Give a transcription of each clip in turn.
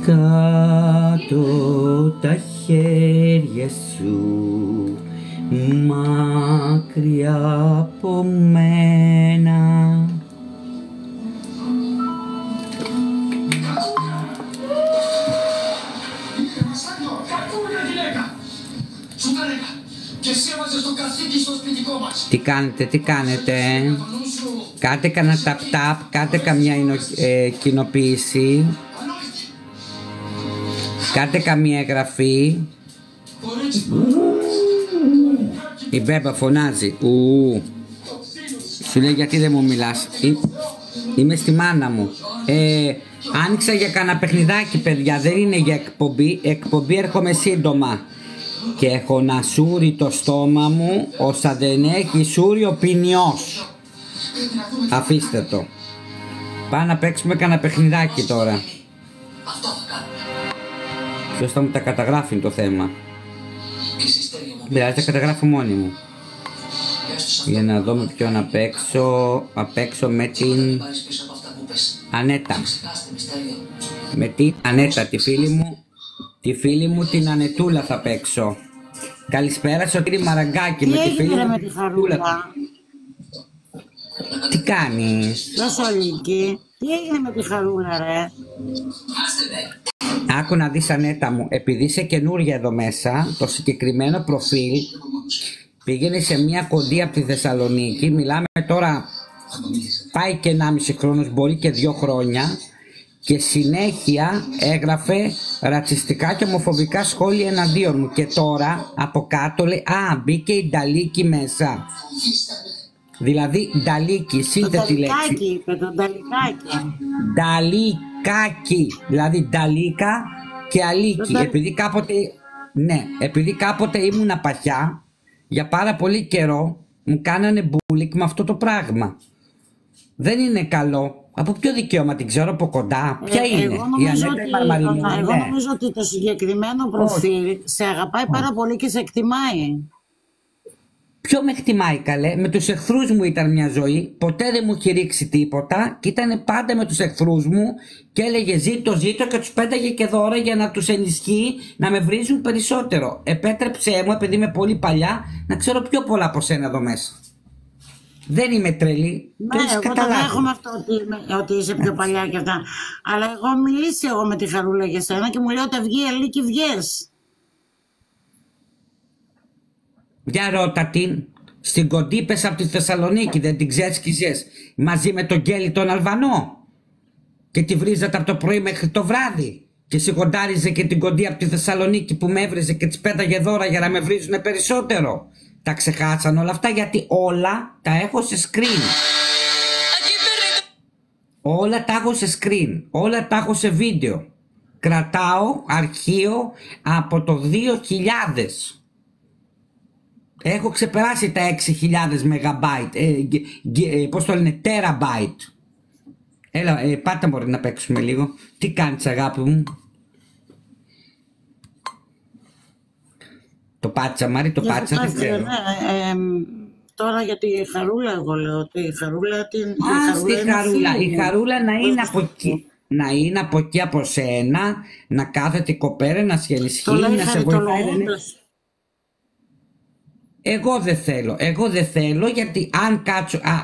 κάτω τα χέρια σου μακριά από μένα. Τι κάνετε, τι κάνετε? Κάντε κανένα tap-tap, κάντε καμιά κοινοποίηση, κάντε καμία εγγραφή. Η Μπέμπα φωνάζει. Σου λέει γιατί δεν μου μιλάς? Είμαι στη μάνα μου. Άνοιξα για κανένα παιχνιδάκι, παιδιά, δεν είναι για εκπομπή. Εκπομπή έρχομαι σύντομα. Και έχω να σούρει το στόμα μου όσα δεν έχει σούρει ο ποινιός. Αφήστε το. Πάμε να παίξουμε κανένα παιχνιδάκι τώρα. Ποιος θα μου τα καταγράφει είναι το θέμα. Δηλαδή τα καταγράφω μόνη μου. Για να δω με ποιον να παίξω. Να παίξω με την Ανέτα. Με την Ανέτα, τη φίλη μου. Τη φίλη μου την Ανετούλα θα παίξω. Καλησπέρα Σωτήρη Μαραγκάκη. Με τη φίλη μου με τη Χαρούλα. Τι κάνεις? Δασολική. Τι έγινε με τη Χαρούλα ρε? Άκου να δεις Ανέτα μου. Επειδή είσαι καινούρια εδώ μέσα, το συγκεκριμένο προφίλ πήγαινε σε μια κοντή από τη Θεσσαλονίκη. Μιλάμε τώρα, πάει και 1,5 χρόνος, μπορεί και 2 χρόνια. Και συνέχεια έγραφε ρατσιστικά και ομοφοβικά σχόλια εναντίον μου. Και τώρα από κάτω λέει μπήκε η Νταλίκη μέσα. Δηλαδή Νταλίκη, σύνθετη λέξη. Νταλικάκι είπε, το Νταλικάκι. Νταλικάκι, δηλαδή Νταλίκα και Αλίκη. Επειδή κάποτε ήμουν παχιά, για πάρα πολύ καιρό μου κάνανε μπούλικ με αυτό το πράγμα. Δεν είναι καλό. Από ποιο δικαίωμα την ξέρω από κοντά? Ποια είναι? Εγώ νομίζω ότι το συγκεκριμένο προφίλ σε αγαπάει πάρα πολύ και σε εκτιμάει. Ποιο με εκτιμάει καλέ? Με τους εχθρούς μου ήταν μια ζωή. Ποτέ δεν μου έχει ρίξει τίποτα. Και ήταν πάντα με τους εχθρούς μου. Και έλεγε ζήτω και τους πέταγε και δώρα για να τους ενισχύει να με βρίζουν περισσότερο. Επέτρεψέ μου, επειδή είμαι πολύ παλιά, να ξέρω πιο πολλά από σένα εδώ μέσα. Δεν είμαι τρελή. Ναι, εγώ το δέχομαι αυτό ότι είσαι πιο παλιά και αυτά. Αλλά εγώ μιλήσει εγώ με τη Χαρούλα για σένα και μου λέει όταν βγει η Αλίκη βγες. Για ρώτα την. Στην κοντή πες από τη Θεσσαλονίκη, δεν την ξέσκιζες μαζί με τον Γκέλη τον Αλβανό? Και τη βρίζατε από το πρωί μέχρι το βράδυ. Και σιγοντάριζε και την κοντή από τη Θεσσαλονίκη που με έβριζε και της πέταγε δώρα για να με βρίζουν περισσότερο. Τα ξεχάσαν όλα αυτά γιατί όλα τα έχω σε screen. Όλα τα έχω σε screen. Όλα τα έχω σε βίντεο. Κρατάω αρχείο από το 2000. Έχω ξεπεράσει τα 6.000 megabyte. Πώς το λένε, terabyte. Έλα, πάτε μωρέ να παίξουμε λίγο. Τι κάνεις αγάπη μου? Το πάτσα Μάρη, το πάτσα δεν ξέρω. Τώρα για τη Χαρούλα εγώ λέω ότι η Χαρούλα την... Η Χαρούλα να είναι από εκεί. Να είναι από εκεί από σένα, να κάθεται η κοπέρα, να σε ενισχύει, να σε βοηθάει. Εγώ δεν θέλω γιατί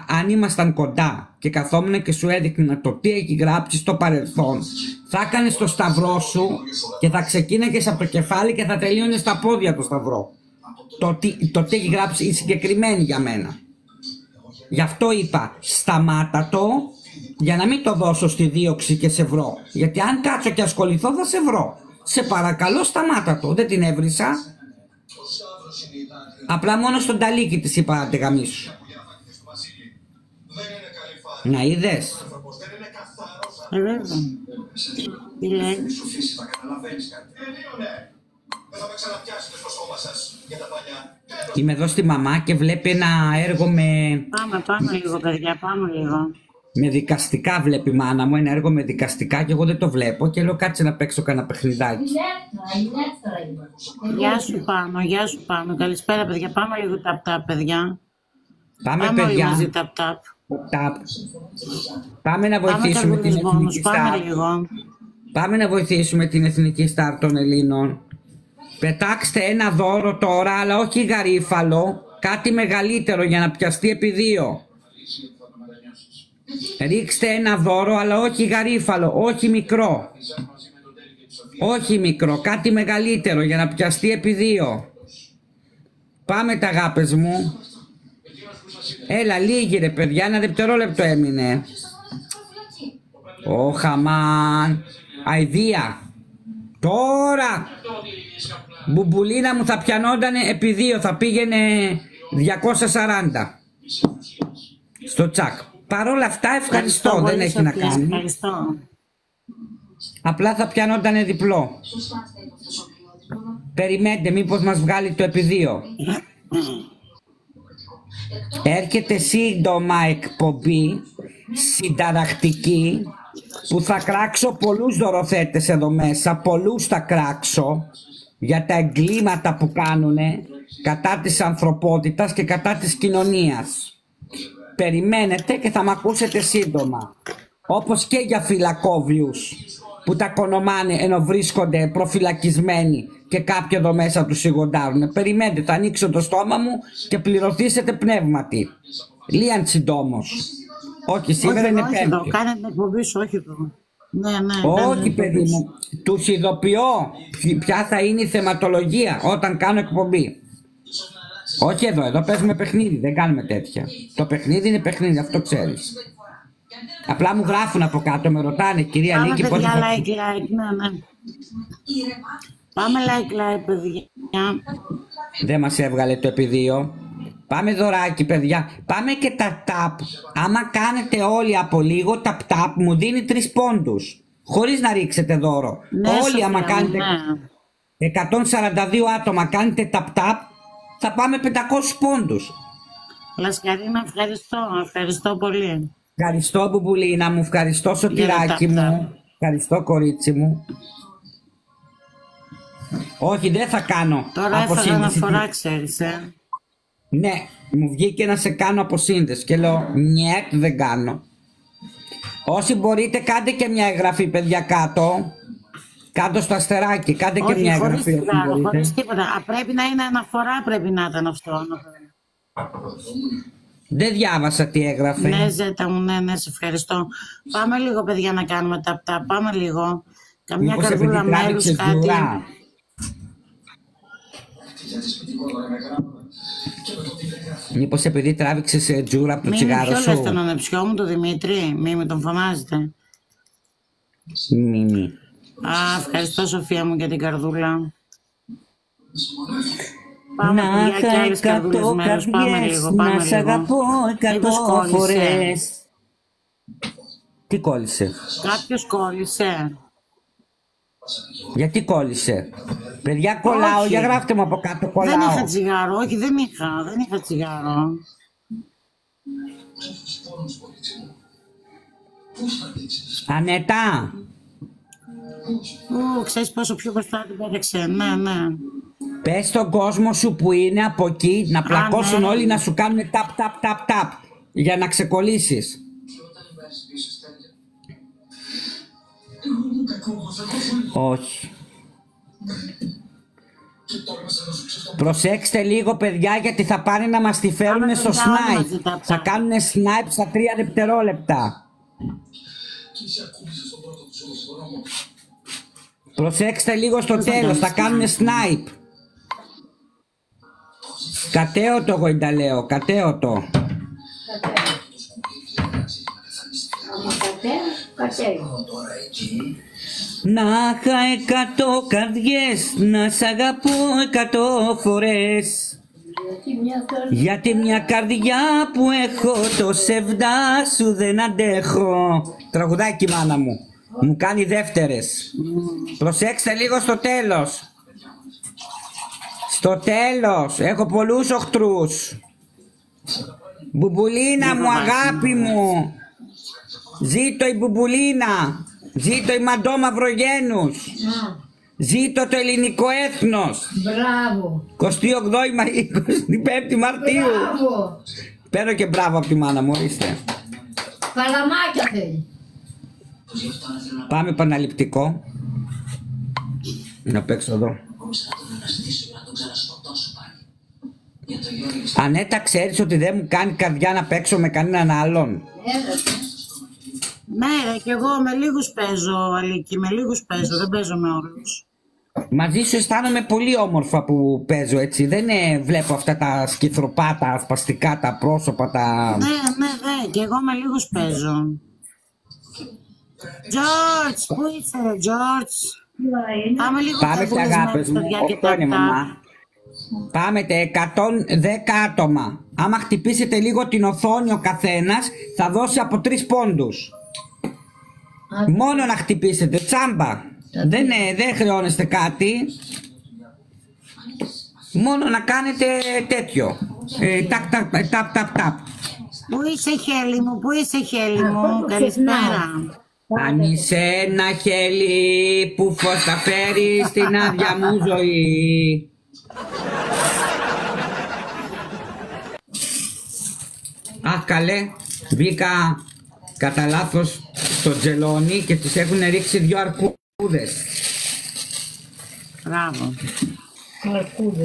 αν ήμασταν κοντά και καθόμουν και σου έδειχνα το τι έχει γράψει στο παρελθόν, θα έκανες το σταυρό σου και θα ξεκίναγες από το κεφάλι και θα τελείωνες στα πόδια το σταυρό. Το τι έχει γράψει η συγκεκριμένη για μένα. Γι' αυτό είπα σταμάτα το για να μην το δώσω στη δίωξη και σε βρω. Γιατί αν κάτσω και ασχοληθώ θα σε βρω. Σε παρακαλώ σταμάτα το, δεν την έβρισα. Απλά μόνο στον Ταλίκη της είπα να τη γαμίσου. Να είδες. Τι λέει? Είμαι εδώ στη μαμά και βλέπει ένα έργο με... Πάμε λίγο παιδιά, πάμε λίγο. Με δικαστικά βλέπει η μάνα μου, ένα έργο με δικαστικά και εγώ δεν το βλέπω και λέω κάτσε να παίξω κανένα παιχνιδάκι. Γεια σου Πάνο, καλησπέρα παιδιά, πάμε λίγο ταπ-ταπ παιδιά. Πάμε παιδιά. Μαζί ταπ-ταπ. Πάμε να βοηθήσουμε την εθνική πάμε λίγο. Πάμε να βοηθήσουμε την Εθνική Στάρ των Ελλήνων. Πετάξτε ένα δώρο τώρα, αλλά όχι γαρίφαλο, κάτι μεγαλύτερο για να πιαστεί επί δύο. Ρίξτε ένα δώρο, αλλά όχι γαρίφαλο, όχι μικρό. Όχι μικρό, κάτι μεγαλύτερο για να πιαστεί επί δύο. Πάμε τα αγάπες μου. Έλα, λίγη ρε παιδιά, ένα δευτερόλεπτο έμεινε. Ω χαμάν. Αηδία. Τώρα. Μπουμπουλίνα μου θα πιανόντανε επί δύο, θα πήγαινε 240 στο τσακ. Παρ' όλα αυτά ευχαριστώ, δεν έχει να κάνει. Ευχαριστώ. Απλά θα πιανόντανε διπλό. Περιμένετε μήπως μας βγάλει το επί δύο. Έρχεται σύντομα εκπομπή συνταρακτική που θα κράξω πολλούς δωροθέτες εδώ μέσα, πολλούς θα κράξω για τα εγκλήματα που κάνουνε κατά της ανθρωπότητας και κατά της κοινωνίας. Περιμένετε και θα μ' ακούσετε σύντομα. Όπως και για φυλακόβιους που τα κονομάνε ενώ βρίσκονται προφυλακισμένοι και κάποιοι εδώ μέσα τους σιγοντάρουν. Περιμένετε, θα ανοίξω το στόμα μου και πληρωθήσετε πνεύματι. Λίαν συντόμως. Όχι, σήμερα είναι Πέμπτη. Κάνε την εκπομπή σου, όχι εδώ. Ναι, όχι παιδί μου, τους ειδοποιώ ποια θα είναι η θεματολογία όταν κάνω εκπομπή. Όχι εδώ παίζουμε παιχνίδι, δεν κάνουμε τέτοια. Το παιχνίδι είναι παιχνίδι, αυτό ξέρεις. Απλά μου γράφουν από κάτω, με ρωτάνε, κυρία Νίκη, πότε θα... like, ναι. Πάμε like, παιδιά. Δεν μας έβγαλε το επί δύο. Πάμε δωράκι, παιδιά. Πάμε και τα tap. Άμα κάνετε όλοι από λίγο, τα tap μου δίνει 3 πόντους. Χωρίς να ρίξετε δώρο. Ναι, όλοι άμα κάνετε 142 άτομα κάνετε tap, θα πάμε 500 πόντους. Λασκαρίνα, ευχαριστώ πολύ. Ευχαριστώ Μπουμπουλίνα μου, ευχαριστώ Σωτηράκι μου. Ευχαριστώ κορίτσι μου. Όχι, δεν θα κάνω. Τώρα έφαγα αναφορά, ξέρεις, Ναι, μου βγήκε να σε κάνω αποσύνδεση και λέω νιέτ, δεν κάνω. Όσοι μπορείτε κάντε και μια εγγραφή παιδιά κάτω. Κάτω στο αστεράκι, κάντε και μια εγγραφή. Χωρίς τίποτα. Πρέπει να είναι αναφορά, πρέπει να ήταν αυτό. Δεν διάβασα τι έγραφε. Ναι, Ζέτα μου, ναι, σε ευχαριστώ. Πάμε λίγο παιδιά να κάνουμε τα πάμε λίγο. Καμιά καρδούλα μέλους, κάτι. Μήπως επειδή τράβηξες τζούρα από το τσιγάρο σου. Ποιο λες τον ανεψιό μου, τον Δημήτρη, μη τον φωνάζετε. Μη. Α, ευχαριστώ Σοφία μου για την καρδούλα. Πάμε παιδιά και άλλες καρδούλες μέρος, πάμε λίγο. Να σ' αγαπώ 100 φορές. Τι κόλλησε? Κάποιος κόλλησε. Γιατί κόλλησε? Παιδιά κολλάω, όχι. Για γράφτε μου από κάτω, κολλάω. Δεν είχα τσιγάρο, όχι δεν είχα τσιγάρο. Ανέτα. Ξέρεις πόσο πιο μπροστά την πέταξε, ναι. Πες στον κόσμο σου που είναι από εκεί να πλακώσουν όλοι να σου κάνουν tap για να ξεκολλήσεις. Όχι. Προσέξτε λίγο παιδιά γιατί θα πάνε να μας τη φέρουν στο snipe. Θα κάνουν snipe στα 3 δευτερόλεπτα. Προσέξτε λίγο στο τέλος, θα κάνουν snipe. Κατέωτο εγώ τα λέω, κατέωτο. Να είχα 100 καρδιές, να σ' αγαπώ 100 φορές. Γιατί μια καρδιά που έχω, το σεβδά σου δεν αντέχω. Τραγουδάκι μάνα μου, μου κάνει δεύτερες. Προσέξτε λίγο στο τέλος. Στο τέλος, έχω πολλούς οχτρούς. Μπουμπουλίνα μου, αγάπη μου. Ζήτω η Μπουμπουλίνα. Ζήτω η Μαντώ Μαυρογένους. Ζήτω το ελληνικό έθνος. Μπράβο. 25 Μαρτίου. Μπράβο. Παίρνω και μπράβο από τη μάνα μου, ορίστε. Καλαμάκια θέλει. Πάμε επαναληπτικό. Να παίξω εδώ. Ανέτα, ξέρεις ότι δεν μου κάνει καρδιά να παίξω με κανέναν άλλον. Ναι, ρε, κι εγώ με λίγους παίζω, Αλίκη, με λίγους παίζω, δεν παίζω με όλους. Μαζί σου αισθάνομαι πολύ όμορφα που παίζω έτσι. Δεν βλέπω αυτά τα σκυθροπάτα, σπαστικά, τα πρόσωπα, τα... Ναι, κι εγώ με λίγους παίζω. Τζόρτζ, πού είσαι ρε Τζόρτζ? Πάμε λίγο Πάμε σε αγάπες μου, αυτό είναι μαμά. Πάμε 110 άτομα. Άμα χτυπήσετε λίγο την οθόνη ο καθένας, θα δώσει από 3 πόντους. Μόνο να χτυπήσετε, τσάμπα. Δεν χρεώνεστε κάτι. Μόνο να κάνετε τέτοιο. Ταπ. Πού είσαι χέλη μου, πού είσαι χέλη μου, καλησπέρα. Αν είσαι ένα χέλη που φως θα φέρει στην άδεια μου ζωή. Αχ καλέ, μπήκα κατά λάθος στο τζελόνι και τις έχουν ρίξει 2 αρκούδες. Μπράβο.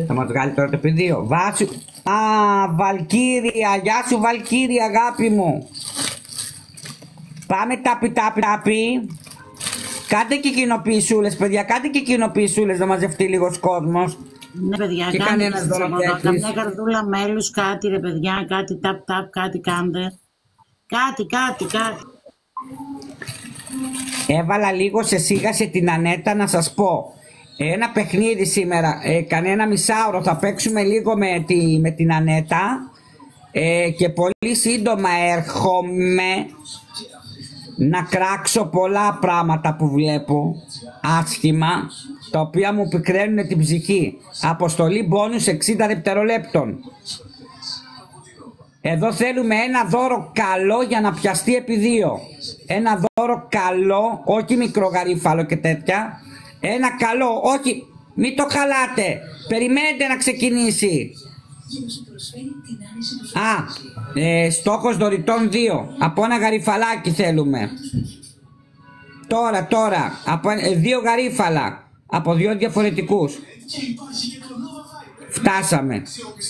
Θα μας βγάλει τώρα το πεδίο. Βάσου. Βαλκύρια, γεια σου Βαλκύρια αγάπη μου. Πάμε τάπι. Κάντε και κοινοποιησούλες παιδιά, κάντε και κοινοποιησούλες να μαζευτεί λίγος κόσμος. Ναι παιδιά, και κάντε ένας δωροπέτης. καμιά καρδούλα μέλους, κάτι ρε παιδιά, κάτι ταπ, κάτι κάντε. Κάτι. Έβαλα λίγο σε σίγασε την Ανέτα να σας πω. Ένα παιχνίδι σήμερα, κανένα μισάωρο θα παίξουμε λίγο με την Ανέτα και πολύ σύντομα έρχομαι να κράξω πολλά πράγματα που βλέπω άσχημα, τα οποία μου πικραίνουν την ψυχή. Αποστολή μπόνους 60 δευτερολέπτων. Εδώ θέλουμε ένα δώρο καλό για να πιαστεί επί 2. Ένα δώρο καλό, όχι μικρογαρίφαλο και τέτοια. Ένα καλό, όχι, μην το χαλάτε. Περιμένετε να ξεκινήσει. Στόχος δωρητών 2. Από ένα γαριφαλάκι θέλουμε. Τώρα. Από 2 γαρίφαλα. Από 2 διαφορετικούς. Φτάσαμε.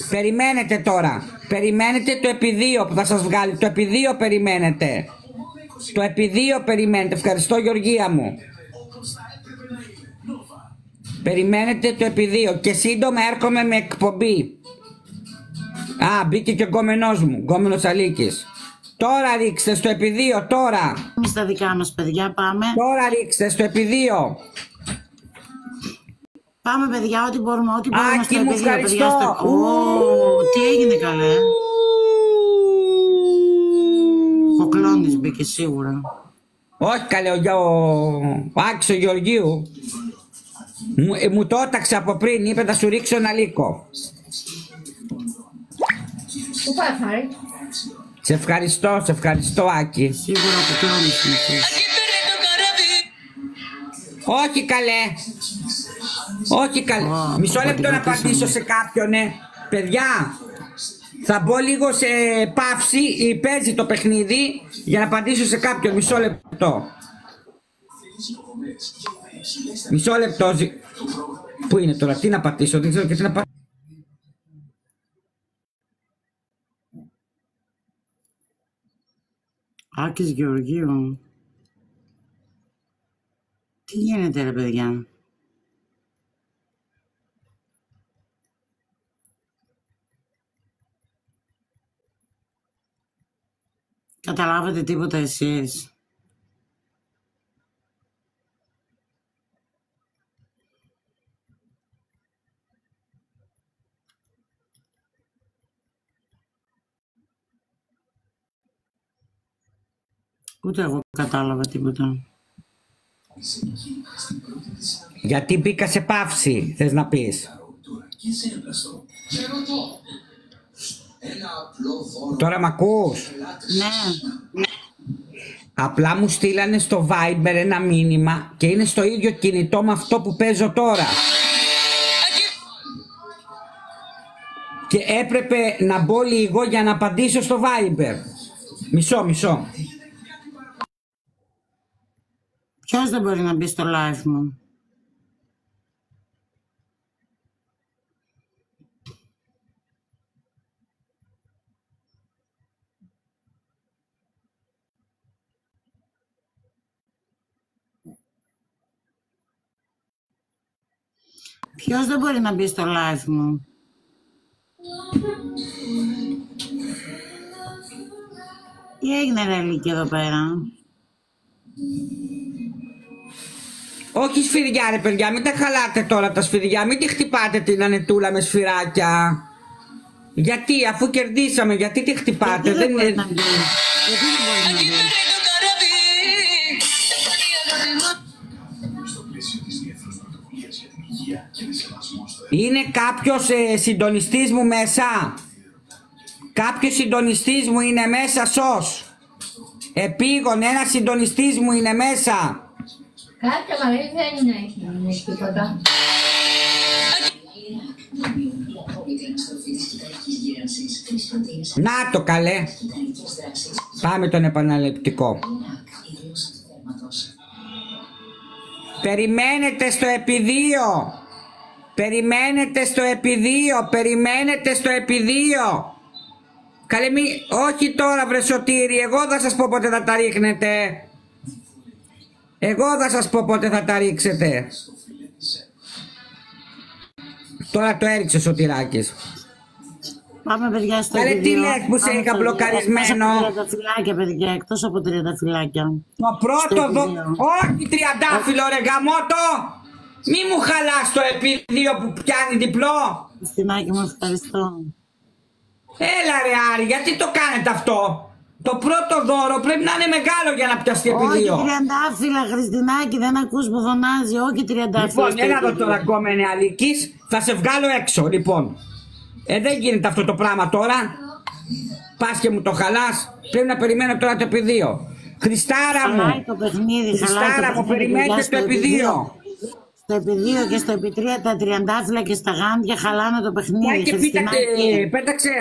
Περιμένετε τώρα. Περιμένετε το επί 2 που θα σας βγάλει. Το επί 2 περιμένετε. Το επί 2 περιμένετε. Ευχαριστώ Γεωργία μου. Περιμένετε το επί 2. Και σύντομα έρχομαι με εκπομπή. Μπήκε και ο γκόμενός μου. Γκόμενος Αλίκης. Τώρα ρίξτε στο επί 2. Τώρα. Στα δικά μας παιδιά πάμε. Τώρα ρίξτε στο επί 2. Πάμε παιδιά, ό,τι μπορούμε Άκη στο μου, επί 2 παιδιά. ευχαριστώ. Τι έγινε καλέ? Ο κλόνης μπήκε σίγουρα. Όχι καλέ, ο Άκης ο Γεωργίου μου το έταξε από πριν, είπε θα σου ρίξω ένα λύκο. Πού πας, Άρη? Σε ευχαριστώ Άκη. Σίγουρα ο κλόνης είναι αυτός. Όχι καλέ. Μισό λεπτό να απαντήσω σε κάποιον, παιδιά. Θα μπω λίγο σε παύση, παίζει το παιχνίδι για να απαντήσω σε κάποιον. Μισό λεπτό. Πού είναι τώρα, τι να πατήσω, δεν ξέρω και τι να πατήσω. Άκης Γεωργίου. Τι γίνεται ρε παιδιά? Καταλάβατε τίποτα εσείς? Ούτε εγώ κατάλαβα τίποτα. Γιατί μπήκα σε παύση, θες να πεις? Τώρα μ' ακούς? Ναι. Απλά μου στείλανε στο Viber ένα μήνυμα και είναι στο ίδιο κινητό με αυτό που παίζω τώρα. Και έπρεπε να μπω λίγο για να απαντήσω στο Viber. Μισό. Ποιος δεν μπορεί να μπει στο live μου? Ποιος δεν μπορεί να μπει στο live μου? Τι έγινε ρε Λίκη εδώ πέρα? Όχι σφυριά ρε παιδιά, μην τα χαλάτε τώρα τα σφυριά, μην τη χτυπάτε την Ανετούλα με σφυράκια. Γιατί, αφού κερδίσαμε, γιατί τη χτυπάτε? Γιατί δεν μπορεί να μπει? Γιατί δεν μπορεί να μπει? Είναι κάποιος συντονιστής μου μέσα? Κάποιος συντονιστής μου είναι μέσα σως? Επίγον, ένα συντονιστής μου είναι μέσα? Κάποια Μαρία δεν έχει τίποτα. Να το καλέ. Πάμε τον επαναληπτικό. Περιμένετε στο επιδείο. Περιμένετε στο επιδείο. Περιμένετε στο επιδείο. Καλέ μη... Όχι τώρα βρε Σωτήρη. Εγώ θα σας πω πότε θα τα ρίχνετε. Εγώ θα σας πω πότε θα τα ρίξετε. Τώρα το έριξε ο Σωτηράκης. Πάμε παιδιά στο Καλέ επιδείο. τι λες που σε είχα μπλοκαρισμένο? Εκτός από τριανταφυλάκια παιδιά, εκτός από τριανταφυλάκια. Το πρώτο όχι τριαντάφυλλο ρε γαμότο. Μη μου χαλάς το επίδειο που πιάνει διπλό. Χριστινάκη μου ευχαριστώ. Έλα ρε Άρη, γιατί το κάνετε αυτό? Το πρώτο δώρο πρέπει να είναι μεγάλο για να πιαστεί επιδείο. Όχι τριαντάφυλλα Χριστινάκη, δεν ακούς που φωνάζει, όχι τριαντάφυλλα. Λοιπόν, έλα εδώ τώρα κόμενε Αλίκης, θα σε βγάλω έξω λοιπόν. Δεν γίνεται αυτό το πράγμα τώρα. Πας και μου το χαλάς. Πρέπει να περιμένω τώρα το επιδείο. Χριστάρα μου, Χαλάει το παιχνίδι, Χριστάρα μου, περιμένετε το επιδείο. Στο επιδείο και στο επιτρία τα τριαντάφυλλα και στα γάντια χαλάνε το παιχνίδι. Και πέταξε.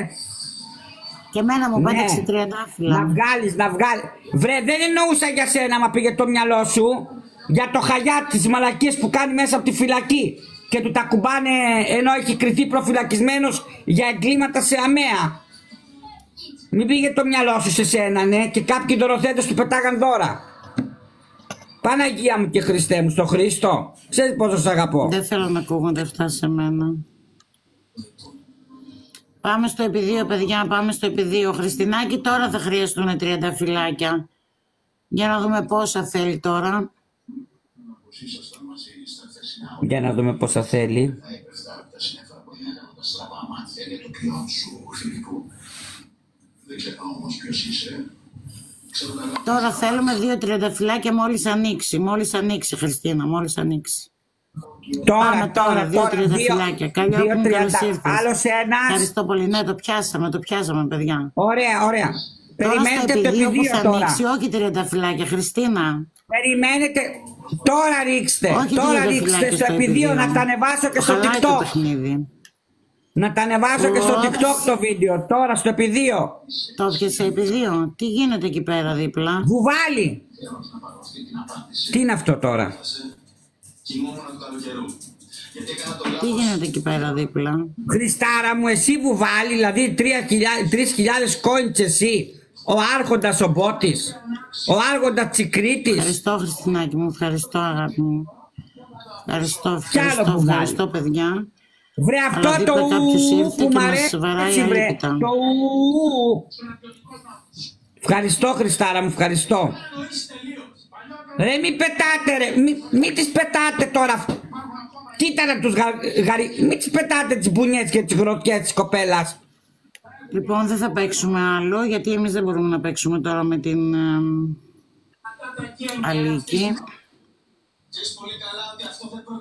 Και εμένα μου Ναι. πέταξε τριαντάφυλλα. Να βγάλεις, να βγάλεις. Βρε, δεν εννοούσα για σένα, μα πήγε το μυαλό σου. Για το χαγιά της μαλακίες που κάνει μέσα από τη φυλακή. Και του τα κουμπάνε ενώ έχει κριθεί προφυλακισμένος για εγκλήματα σε αμαία. Μην πήγε το μυαλό σου σε σένα, ναι. Και κάποιοι δωροθέτες του πετάγαν δώρα. Παναγία μου και Χριστέ μου, στο Χριστό. Ξέρεις πόσο σ' αγαπώ. Δεν θέλω να ακούγονται αυτά σε μένα. Πάμε στο επιδείο, παιδιά, πάμε στο επιδείο. Χριστινάκη, τώρα θα χρειαστούν τριανταφυλάκια. Για να δούμε πόσα θέλει τώρα. Για να δούμε πόσα θέλει. Τώρα θέλουμε 2 τριανταφυλάκια μόλις ανοίξει. Μόλις ανοίξει, Χριστίνα, μόλις ανοίξει. Τώρα, τώρα, 2 τριανταφυλάκια. Καλή όποιον καλώς ήρθες. Άλλος ένας. Ευχαριστώ πολύ. Ναι, το πιάσαμε, παιδιά. Ωραία, ωραία. Τώρα Περιμένετε στο το επιδείο που επιδείο θα τώρα. ανοίξει, όχι τριανταφυλάκια, Χριστίνα. Περιμένετε. Τώρα ρίξτε. Όχι Τώρα τριανταφυλάκια ρίξτε στο επιδείο να τα ανεβάσω και στο Χαλάει το TikTok. παιχνίδι. Να τα ανεβάσω και στο Ωπς. TikTok το βίντεο. Τώρα στο επιδείο. Το πιάσε επιδείο. Τι γίνεται εκεί πέρα δίπλα? Βουβάλι. Τι είναι αυτό τώρα? Τι γίνεται εκεί πέρα δίπλα? Χριστάρα μου, εσύ βουβάλι, δηλαδή 3.000 κόντς εσύ. Ο άρχοντας ο Μπότης. Ο άρχοντας Τσικρίτης. Ευχαριστώ Χριστινάκη μου, ευχαριστώ αγάπη μου. Ευχαριστώ, που ευχαριστώ παιδιά. Βρε αυτό Αλλά το δίπλα κάποιος ου ήρθε που και μ' μας αρέσει, βαράει έτσι, βρε, αλήπητα. το ου. Ευχαριστώ Χριστάρα μου, ευχαριστώ. Ρε μη πετάτε ρε, μη τις πετάτε τώρα. Κοίτα να τους μη τις πετάτε τις μπουνιές και τις γροθιές της κοπέλας. Λοιπόν, δεν θα παίξουμε άλλο, γιατί εμείς δεν μπορούμε να παίξουμε τώρα με την Αλίκη.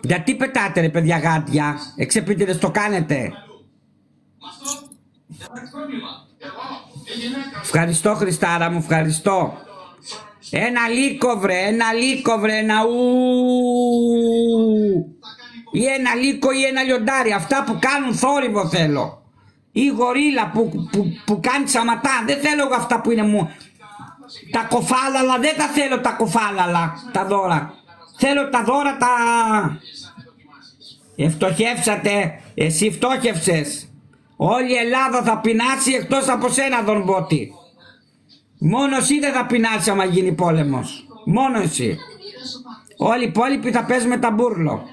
Γιατί πετάτε ρε παιδιά γάντια, εξεπίτηδες το κάνετε. Ευχαριστώ Χριστάρα μου, ευχαριστώ. Ένα λύκο βρε, ένα ου. Ή ένα λύκο ή ένα λιοντάρι, αυτά που κάνουν θόρυβο θέλω. Ή γορίλα που κάνει σαματά, δεν θέλω αυτά που είναι μου. Τα κοφάλαλα, δεν τα θέλω τα κοφάλαλα, τα δώρα. Θέλω τα δώρα τα... Φτωχεύσατε, εσύ φτώχευσες. Όλη η Ελλάδα θα πεινάσει εκτός από σένα, Δον Μπότη. Μόνο εσύ δεν θα πεινάσει άμα γίνει πόλεμος. Μόνο εσύ. Όλοι οι υπόλοιποι θα παίζουμε ταμπούρλο.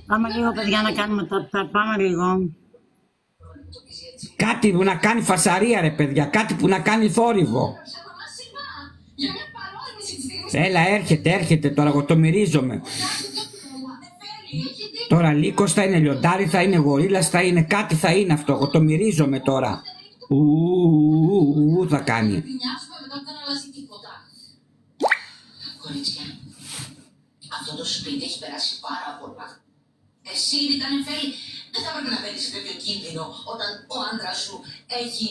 Πάμε λίγο, παιδιά, να κάνουμε τα πάμε λίγο. Κάτι που να κάνει φασαρία, ρε παιδιά. Κάτι που να κάνει θόρυβο. Έλα, έρχεται τώρα, εγώ το μυρίζομαι. Τώρα λύκος θα είναι, λιοντάρι θα είναι, γορίλας θα είναι, κάτι θα είναι αυτό, εγώ το μυρίζομαι τώρα. Θα κάνει. Κορίτσια, αυτό το σπίτι έχει περάσει πάρα πολλά. Εσύ ήταν Νεφέλη, δεν θα πρέπει να μπαίνεις σε τέτοιο κίνδυνο όταν ο άντρας σου έχει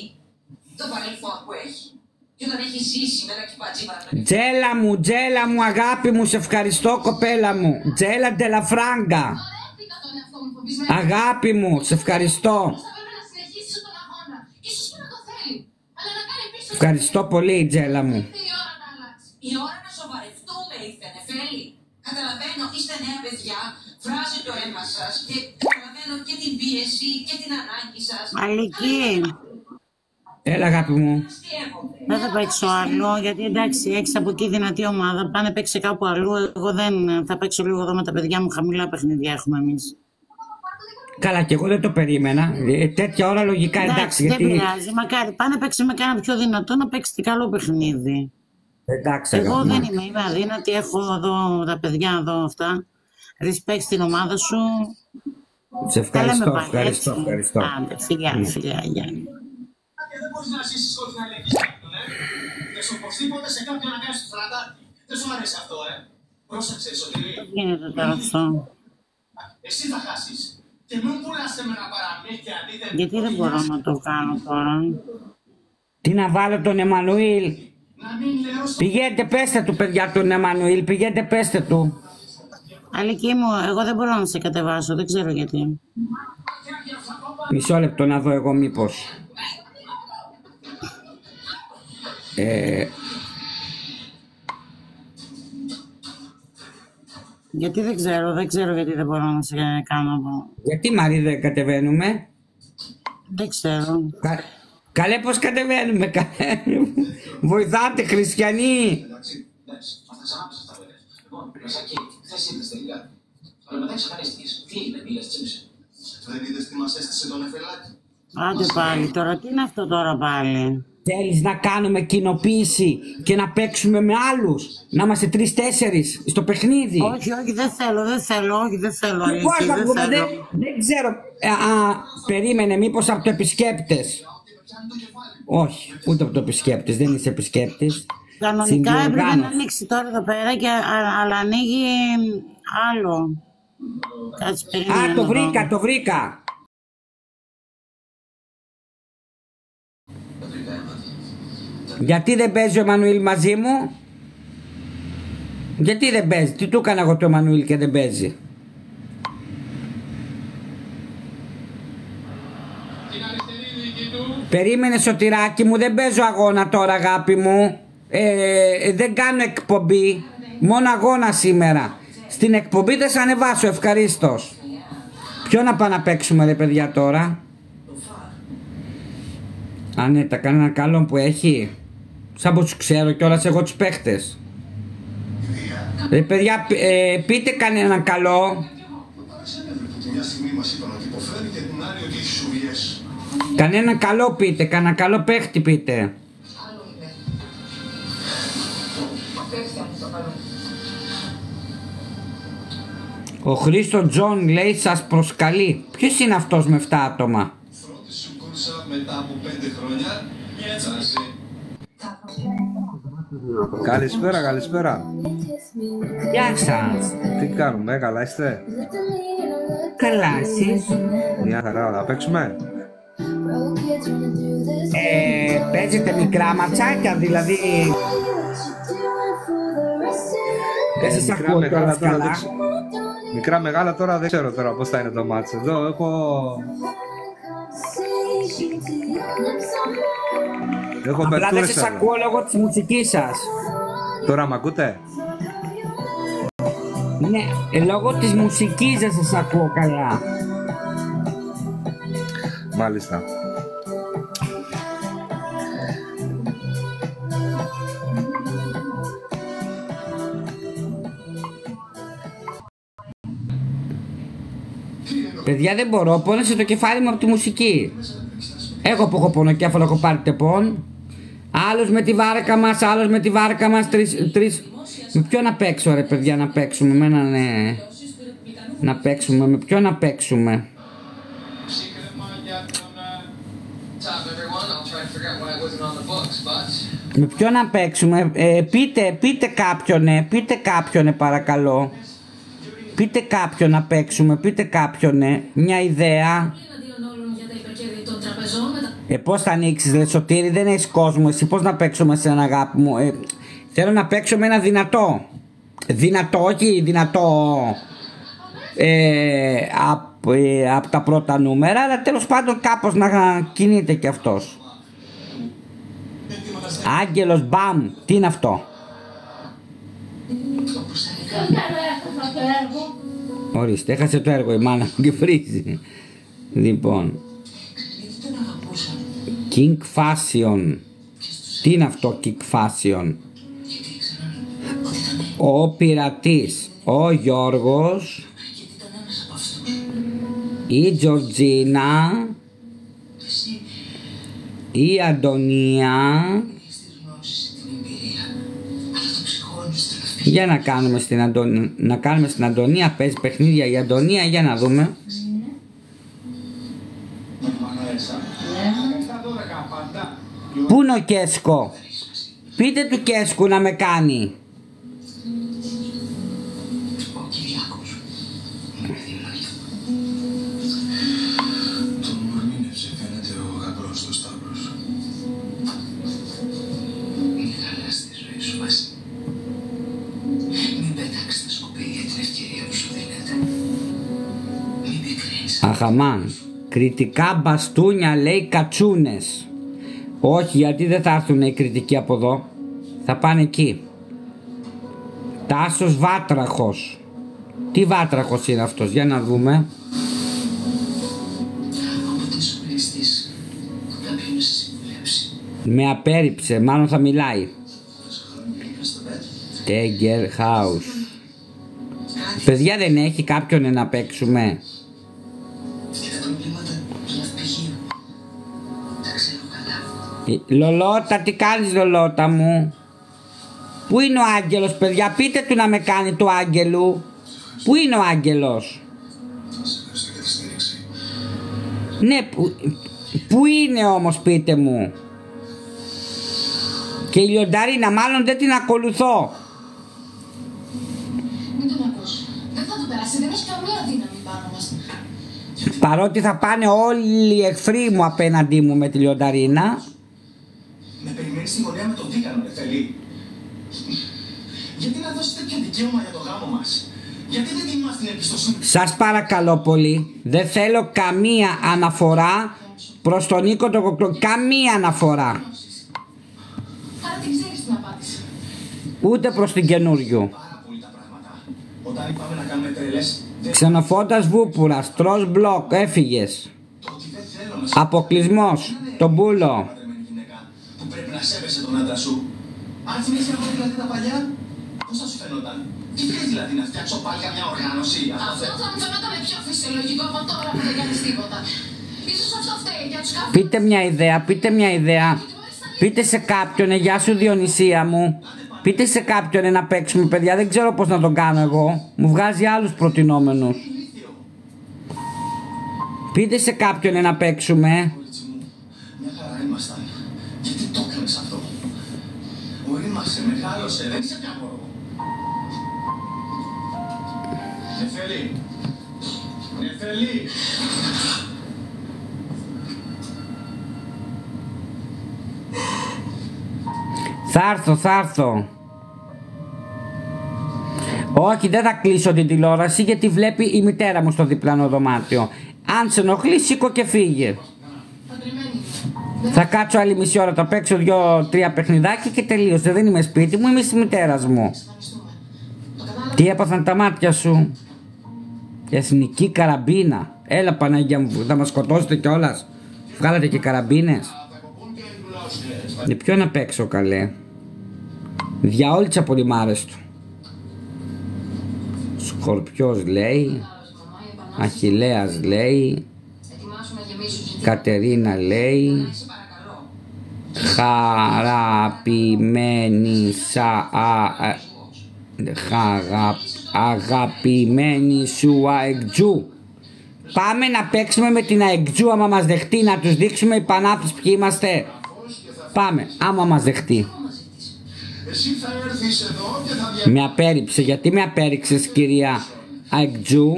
το παρελθόν που έχει. Και όταν έχει ζήσει με ένα κυπατζί παραπέρα. Τζέλα μου, αγάπη μου, σε ευχαριστώ κοπέλα μου. Τζέλα Ντελαφράγκα. Αγάπη μου, σε ευχαριστώ. Ευχαριστώ πολύ, Τζέλα μου. Η ώρα να σοβαρευτούμε ήρθε, Νεφέλη. Καταλαβαίνω, είστε νέα παιδιά, βράζει το αίμα σας και καταλαβαίνω και την πίεση και την ανάγκη σας. Αλική. Έλα, αγάπη μου. Δεν θα παίξω άλλο, γιατί εντάξει, έχεις από εκεί δυνατή ομάδα. Πάνε παίξει κάπου αλλού. Εγώ δεν θα παίξω λίγο εδώ με τα παιδιά μου. Χαμηλά παιχνίδια έχουμε εμείς. Καλά, και εγώ δεν το περίμενα. Τέτοια ώρα λογικά εντάξει. Δεν πειράζει. Μακάρι πάνε παίξει με κάνα πιο δυνατό να παίξει καλό παιχνίδι. Εντάξει, εγώ δεν είμαι αδύνατη. Έχω εδώ τα παιδιά εδώ αυτά. Respect στην ομάδα σου. Σε ευχαριστώ. Ευχαριστώ. Φιλιά, Γιάννη. Δεν μπορείς να ζήσεις χωρίς να ελέγχεις κάποιον, Θες οπωσδήποτε σε κάποιον να κάνεις το φραντάκι. Δεν σου αρέσει αυτό, Πρόσεξε, Σωτήρη. Δεν γίνεται τώρα αυτό. Εσύ θα χάσεις. Και μην πουλάς με ένα παραμύθι αντίθετα. Γιατί δεν μπορώ να το κάνω τώρα. Τι να βάλω τον Εμμανουήλ. Πηγαίνετε πέστε του, παιδιά, τον Εμμανουήλ. Πηγαίνετε πέστε του. Αλική μου, εγώ δεν μπορώ να σε κατεβάσω. Δεν ξέρω γιατί. Μισό λεπτό να δω εγώ μήπως. Γιατί δεν ξέρω γιατί δεν μπορώ να σε κάνω από... Γιατί Μαρή δεν κατεβαίνουμε. Δεν ξέρω. Καλέ πως κατεβαίνουμε, βοηθάτε χριστιανοί. Δεν είδες τι μας έστησε τον Νεφελάκη. Άντε πάλι τώρα, τι είναι αυτό τώρα πάλι. Θέλεις να κάνουμε κοινοποίηση και να παίξουμε με άλλους, να είμαστε 3-4 στο παιχνίδι. Όχι, δεν θέλω. Δεν ξέρω. Περίμενε, μήπως από το επισκέπτες. Όχι, ούτε από το επισκέπτες, δεν είσαι επισκέπτης. Κανονικά έπρεπε να ανοίξει τώρα εδώ πέρα, αλλά ανοίγει άλλο. Κάτσε, περίμενε. Το βρήκα. Γιατί δεν παίζει ο Εμμανουήλ μαζί μου. Γιατί δεν παίζει. Τι του έκανα εγώ το Εμμανουήλ και δεν παίζει. Περίμενε, Σωτηράκι μου, δεν παίζω αγώνα τώρα, αγάπη μου. Δεν κάνω εκπομπή. Μόνο αγώνα σήμερα. Στην εκπομπή δεν σε ανεβάσω, ευχαρίστως. Ποιο να πάμε να παίξουμε, ρε παιδιά, τώρα. Ναι, τα κανένα καλό που έχει. Σαν πως ξέρω κιόλας εγώ τους παίχτες. Παιδιά, πείτε κανέναν καλό. Κανέναν καλό πείτε, κανένα καλό παίχτη πείτε. Ο Χρήστο Τζον λέει σας προσκαλεί. Ποιος είναι αυτός με 7 άτομα? Μετά από 5 χρόνια. Καλησπέρα. Γεια σας. Τι κάνουμε, καλά είστε? Καλά, εσείς? Μια χαρά, να παίξουμε. Παίζετε μικρά ματσάκια, δηλαδή. Δεν σας ακούω τώρα καλά. Μικρά μεγάλα τώρα δεν ξέρω τώρα πώς θα είναι το μάτς. Εδώ έχω Έχω Απλά δεν μπερτούρες σας εδώ. ακούω λόγω της μουσικής σας. Τώρα μ' ακούτε? Ναι, λόγω της μουσικής δεν σας ακούω καλά. Μάλιστα. Παιδιά δεν μπορώ, πόνεσε το κεφάλι μου από τη μουσική. Εγώ που έχω πονοκέφαλο έχω πάρει τεπών. Άλλος με τη βάρκα μας, άλλος με τη βάρκα μας, τρεις. Με ποιο να παίξω ρε παιδιά, να παίξουμε, με έναν ναι. Να παίξουμε, με ποιο να παίξουμε. Με ποιο να παίξουμε, πείτε κάποιον παρακαλώ. Πείτε κάποιον να παίξουμε, πείτε κάποιον μια ιδέα. Πώς θα ανοίξεις ρε Σωτήρη, δεν έχεις κόσμο, εσύ πώς να παίξουμε σε ένα αγάπη μου. Θέλω να παίξω με ένα δυνατό. Δυνατό, όχι δυνατό από τα πρώτα νούμερα, αλλά τέλος πάντων κάπως να κινείται κι αυτός. Άγγελος μπαμ, τι είναι αυτό? Ορίστε, έχασε το έργο η μάνα μου και βρίζει. Λοιπόν, King Fashion. Τι είναι αυτό King Fashion? Ο πειρατής, ο Γιώργος, η Τζορτζίνα, η Αντωνία. Για να κάνουμε στην Αντωνία, παίζει παιχνίδια η Αντωνία, για να δούμε. Πού είναι ο Κέσκο? Πείτε του Κέσκου να με κάνει. Αχαμάν. Κριτικά μπαστούνια λέει κατσούνες. Όχι, γιατί δεν θα έρθουν οι κριτικοί από εδώ. Θα πάνε εκεί. Τάσος Βάτραχος. Τι Βάτραχος είναι αυτός, για να δούμε. Με απέρριψε, μάλλον θα μιλάει. Τέγκερ Χάους. Παιδιά δεν έχει κάποιον να παίξουμε? Λολότα, τι κάνεις Λολότα μου? Πού είναι ο Άγγελος παιδιά, πείτε του να με κάνει του Άγγελου. Πού είναι ο Άγγελος? Ναι, πού είναι όμως πείτε μου. Και η Λιονταρίνα μάλλον δεν την ακολουθώ. Μην τον ακούς. Δεν θα το περάσει, δεν έχει καμία δύναμη πάνω μας. Παρότι θα πάνε όλοι οι εχθροί μου απέναντί μου με τη Λιονταρίνα. Με περιμένεις στη γωνία με τον Δίκανο, ρε θέλει. Γιατί να δώσεις τέτοιο δικαίωμα για το γάμο μας? Γιατί δεν τιμάς την εμπιστοσύνη? Σας παρακαλώ πολύ, δεν θέλω καμία αναφορά προς τον Νίκο τον Κοκλό. Καμία αναφορά. Άρα την ξέρεις την απάντηση. Ούτε προς την καινούριου. Πάρα πολύ τα πράγματα. Όταν είπαμε να κάνουμε τρελές, Ξενοφώντας Βούπουρας, Τρος Μπλοκ, έφυγες. το ότι δεν θέλω να σε Αποκλεισμός, τον Μπούλο. παντρεμένη γυναίκα που πρέπει να σέβεσαι τον άντρα σου. Αν θυμίσαι ακόμα δηλαδή τα παλιά, πώς θα σου φαινόταν? Τι θες δηλαδή να φτιάξω πάλι καμιά οργάνωση? Αυτό θα μου φαινόταν πιο φυσιολογικό από τώρα που δεν κάνεις τίποτα. Ίσως αυτό φταίει για τους κάποιους. Πείτε μια ιδέα, πείτε μια ιδέα. Πείτε σε κάποιον, γεια σου Διονυσία μου. Πείτε σε κάποιον να παίξουμε παιδιά, δεν ξέρω πώς να τον κάνω εγώ. Μου βγάζει άλλους προτινόμενους. Πείτε σε κάποιον να παίξουμε. Κορίτσι μου, μια χαρά ήμασταν. Γιατί το έκανες αυτό? Ορίμασε, μεγάλωσε, δεν είσαι πια μωρό. Νεφέλη. Νεφέλη. Θα έρθω. Όχι, δεν θα κλείσω την τηλεόραση γιατί βλέπει η μητέρα μου στο διπλανό δωμάτιο. Αν σε ενοχλεί, σήκω και φύγε. Παντρεμένη. Θα κάτσω άλλη μισή ώρα, θα παίξω 2-3 παιχνιδάκια και τελείωσε. Δεν είμαι σπίτι μου, είμαι στη μητέρας μου. Τι έπαθαν τα μάτια σου? Η εθνική καραμπίνα. Έλα Παναγία μου, θα μας σκοτώσετε κιόλας. Βγάλατε και καραμπίνες. Με ποιο να παίξω καλέ? Διαόλυτς απολυμάρες του. Σκορπιός λέει. Αχιλλέας λέει. Κατερίνα λέει. Αγαπημένη σου αεκτζού. Πάμε να παίξουμε με την αεκτζού άμα μας δεχτεί, να τους δείξουμε οι Πανάθες ποιοι είμαστε. Πάμε, άμα μας δεχτεί. Με απέρριψε, γιατί με απέρριξες κυρία αεκτζού?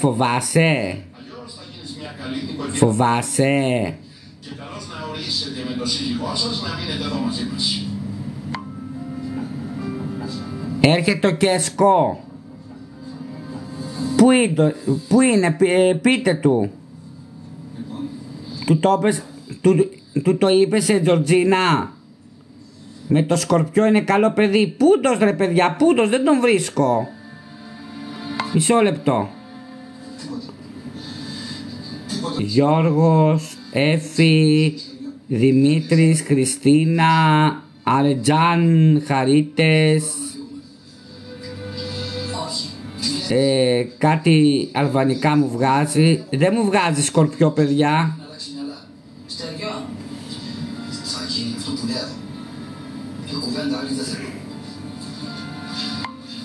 Φοβάσαι? Φοβάσαι? Και καλώς να ορίσετε με το σύζυγό σας να μείνετε εδώ μαζί μας. Έρχεται ο Κέσκο. Πού είναι, πείτε του. Του το είπες Τζορτζίνα? Με το Σκορπιό είναι καλό παιδί. Πούντος ρε παιδιά, πούντος, δεν τον βρίσκω. Μισό λεπτό. Γιώργος, Έφη, Δημήτρης, Χριστίνα, Αρετζάν, Χαρίτες. Κάτι αλβανικά μου βγάζει. Δεν μου βγάζει Σκορπιό παιδιά. Στέργιο, θα γίνει αυτό που λέω. Και κουβέντα άλλη δεν θέλω.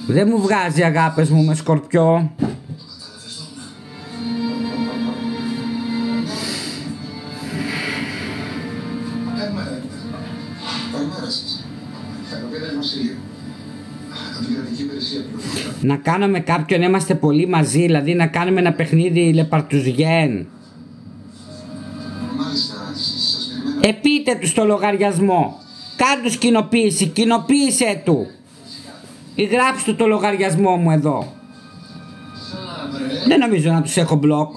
Δεν μου βγάζει αγάπες μου με Σκορπιό. Καλημέρα σας. Καλημέρα Βασίλειο. Αντικρατική υπηρεσία πληροφοριών. Να κάνουμε κάποιον, είμαστε πολύ μαζί, δηλαδή να κάνουμε ένα παιχνίδι Λεπαρτουζιέν. Μάλιστα, σας περιμένω. Πείτε του στο λογαριασμό. Κάν τους κοινοποίηση, κοινοποίησέ του. Ή γράψτε του το λογαριασμό μου εδώ. Δεν νομίζω να τους έχω μπλοκ.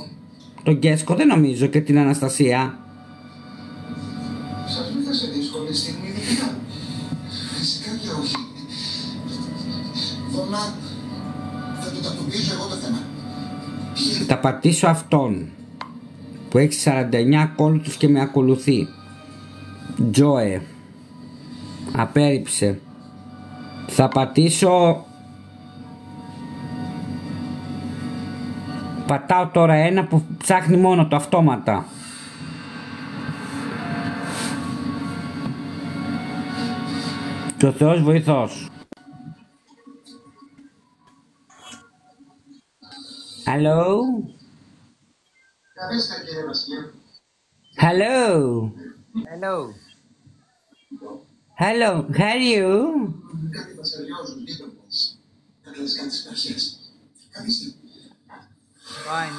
Τον Γκέσκο δεν νομίζω και την Αναστασία. Σας βρήκα σε δύσκολη στιγμή ειδικά. Φυσικά και όχι. Δώνα, θα το τακτοποιήσω εγώ το θέμα. Θα πατήσω αυτόν που έχει 49 ακόλουθους και με ακολουθεί. Τζόε. Απέρριψε. Θα πατήσω. Πατάω τώρα ένα που ψάχνει μόνο το αυτόματα. Και ο Θεός βοηθός. Hello? Καλέστα κύριε Βασιλείο. Hello? Hello. Hello, how are you? Κάτι βασιλιόζουν γείτονες. Κατλές κάτι στις αρχές. Καθίστε. Fine.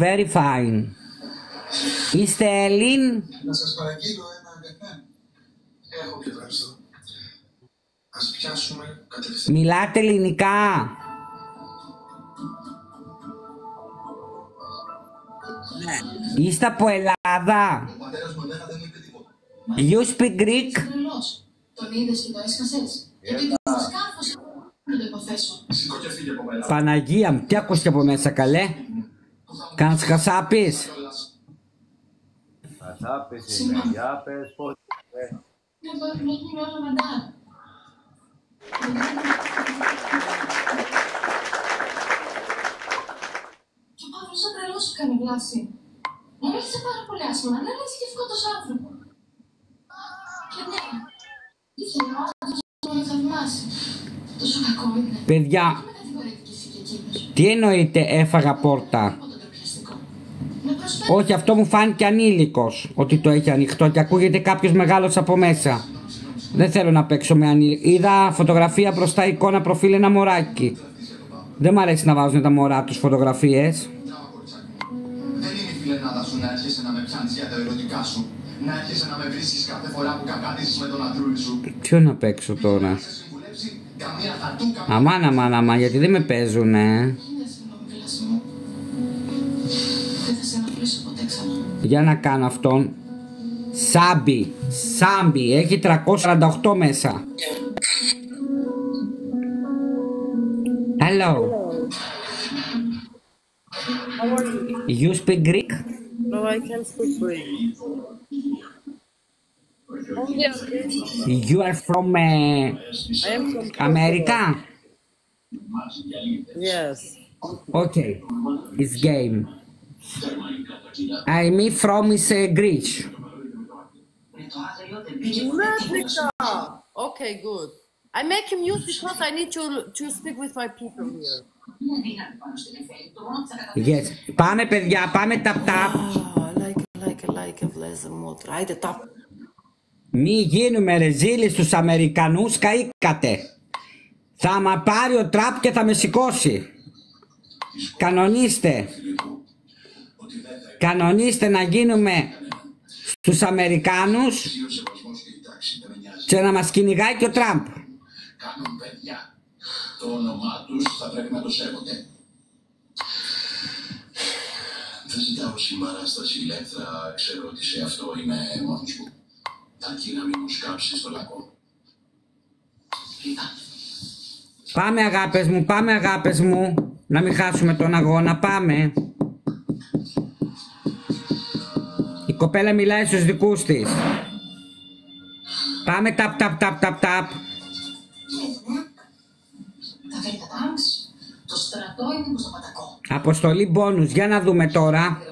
Very fine. Είστε Έλλην? Να σας παραγγείλω ένα καφέ. Έχω και ευχαριστώ. Ας πιάσουμε κατευθείαν. Μιλάτε ελληνικά? Ναι. Είστε από Ελλάδα? Ο πατέρας μου εμένα δεν μου είπε τίποτα. You speak Greek? Τρελός. Τον είδες και το έσκασες. Γιατί το σκάρφωσε. Να το υποθέσω. Σηκώ και φύγε από μένα. Παναγία μου, τι ακούς και από μέσα καλέ? Κάνεις χασάπης? Χασάπης είναι, για πες πώς. Να γίνει όλο μαντάρ. Και ο Παύλος ο τρελός σου κάνει βλάση. Μου μίλησε πάρα πολύ άσχημα, δεν είναι σκεφτικός άνθρωπο. Και ναι, ήθελε ο άνθρωπος να με θαυμάσει. Τόσο κακό είναι. Παιδιά, Με κατηγορείτε κι εσύ και εκείνος. τι εννοείται έφαγα πόρτα? Τίποτα ντροπιαστικό. Με προσφέρει. Όχι, αυτό μου φάνηκε ανήλικος ότι το έχει ανοιχτό και ακούγεται κάποιος μεγάλος από μέσα. Δεν θέλω να παίξω με ανήλικο. Είδα φωτογραφία μπροστά, εικόνα προφίλ, ένα μωράκι. Δεν μ' αρέσει να βάζουν τα μωρά τους φωτογραφίες. Δεν είναι η φιλενάδα σου να έρχεσαι να με πιάνεις για τα ερωτικά σου. Να έρχεσαι να με βρίσκεις κάθε φορά που κακάτισες με τον αντρούλη σου. Ποιο να παίξω τώρα? Να σε συμβουλέψει καμία χαρτού, καμία... Αμάν, αμάν, αμάν, γιατί δεν με παίζουνε. Είναι συγγνώμη, κλάση μου. διάθεση να φιλήσω ποτέ ξανά. Για να κάνω αυτόν. Σάμπι, έχει 348 μέσα. Hello. You speak Greek? No, I can't speak Greek. Only a Greek. You are from I am from America? Yes. Okay, it's game. I'm from Greece. Mexico. Okay, good. I make music because I need to speak with my people here. Yes. Πάμε παιδιά, πάμε tap tap. Like a blazing right tap. Μη γίνουμε ρεζίλοι στους Αμερικανούς, καήκατε. Θα μα πάρει ο Τραμπ και θα με σηκώσει. Κανονίστε να γίνουμε στους Αμερικάνους και να μας κυνηγάει και ο Τραμπ. Κάνουν παιδιά. Το όνομά τους θα πρέπει να το σέβονται. Δεν ζητάω συμπαράσταση ηλέκτρα, ξέρω ότι σε αυτό είμαι μόνος μου. Αρκεί να μην μου σκάψει στο λακκό. Πάμε αγάπες μου, να μην χάσουμε τον αγώνα, πάμε. Η κοπέλα μιλάει στους δικούς της. Πάμε ταπ. Θα φέρει τα τάγκς, το στρατό ή μήπως το πατακό. Αποστολή μπόνους, για να δούμε τώρα.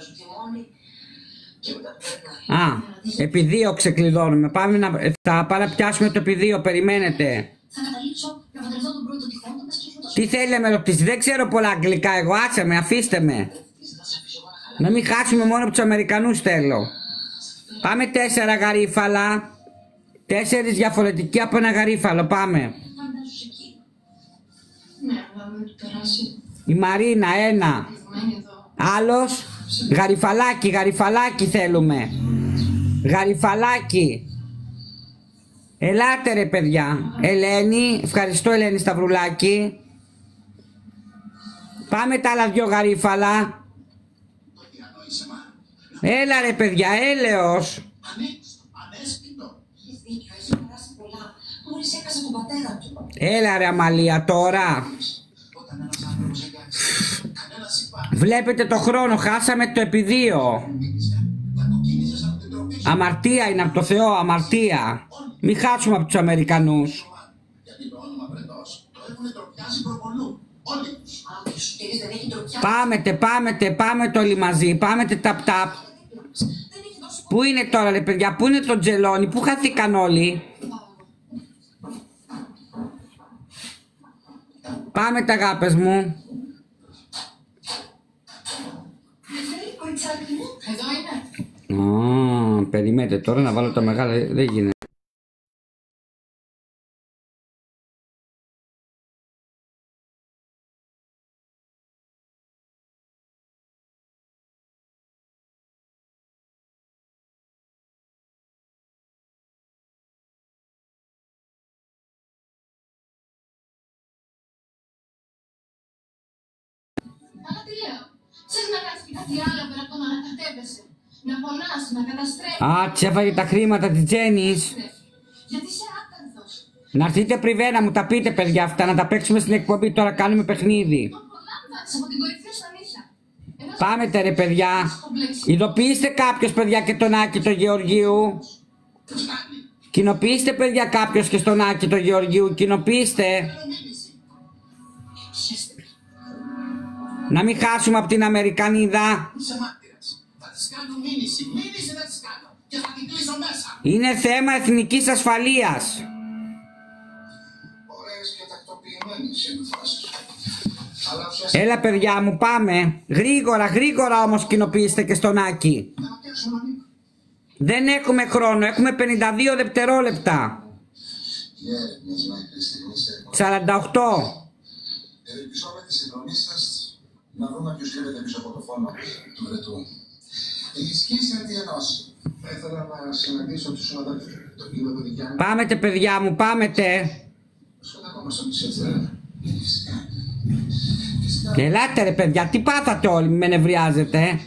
Α, επί 2 ξεκλειδώνουμε. Θα πάμε να πιάσουμε το επί 2, περιμένετε. Θα καταλήξω να φανταστώ τον πρώτο τυχόν μας και αυτό το Τι θέλει να με ρωτήσει, δεν ξέρω πολλά αγγλικά εγώ, άσε με, αφήστε με. Να μην χάσουμε μόνο από τους Αμερικανούς θέλω. Πάμε 4 γαρίφαλα. 4 διαφορετικοί από ένα γαρίφαλο, πάμε. Ναι, αλλά μην του περάσει. Η Μαρίνα, 1. Μένει εδώ. Άλλος, γαριφαλάκι θέλουμε. Γαριφαλάκι. Ελάτε ρε παιδιά. Ελένη, ευχαριστώ Ελένη Σταυρουλάκη. Πάμε τα άλλα 2 γαρίφαλα. Έλα ρε παιδιά, έλεος. Έλα ρε Αμαλία τώρα. Βλέπετε το χρόνο, χάσαμε το επί 2. Αμαρτία είναι από το Θεό, αμαρτία. Μην χάσουμε από τους Αμερικανούς. Πάμε το όλοι μαζί, πάμε ταπ ταπ. Πού είναι τώρα ρε παιδιά, πού είναι το τζελόνι, πού χαθήκαν όλοι. Πάμε τα αγάπες μου. Εδώ είναι. Περιμένετε τώρα να βάλω τα μεγάλα, δεν γίνεται. Αλλά τι λέω, ξέρεις να κάνεις και κάτι άλλο πέρα από το να ανακατεύεσαι. Να πονάς, να καταστρέφεις. Α, της έφαγε τα χρήματα της Τζένις. Γιατί είσαι άκαρδος. Να έρθετε πριβέ να μου τα πείτε παιδιά αυτά, να τα παίξουμε στην εκπομπή, τώρα κάνουμε παιχνίδι. Το απολάμβανες από την κορυφή στα νύχια. Πάμε ρε παιδιά. Ειδοποιήστε κάποιος παιδιά και τον Άκη το Γεωργίου. Κοινοποιήστε παιδιά κάποιος και στον Άκη το Γεωργίου, κοινοποιήστε. Να μην χάσουμε από την Αμερικανίδα. Είναι θέμα εθνικής ασφαλείας. Έλα παιδιά μου, πάμε. Γρήγορα όμως κοινοποιήστε και στον Άκη. Δεν έχουμε χρόνο, έχουμε 52 δευτερόλεπτα. 48. Ελπίζομαι τη συνδρομή σας να δούμε ποιος κρύβεται πίσω από το φόνο του Βρετού. Η σχέση αντιενός. Θα ήθελα να συναντήσω τους συναδέλφους. Τον κύριο Δοδικιάνη. Πάμε παιδιά μου, πάμε. Σχόντα ακόμα στο νησί, έτσι δεν. Φυσικά. Ελάτε ρε παιδιά, τι πάθατε όλοι, με νευριάζετε.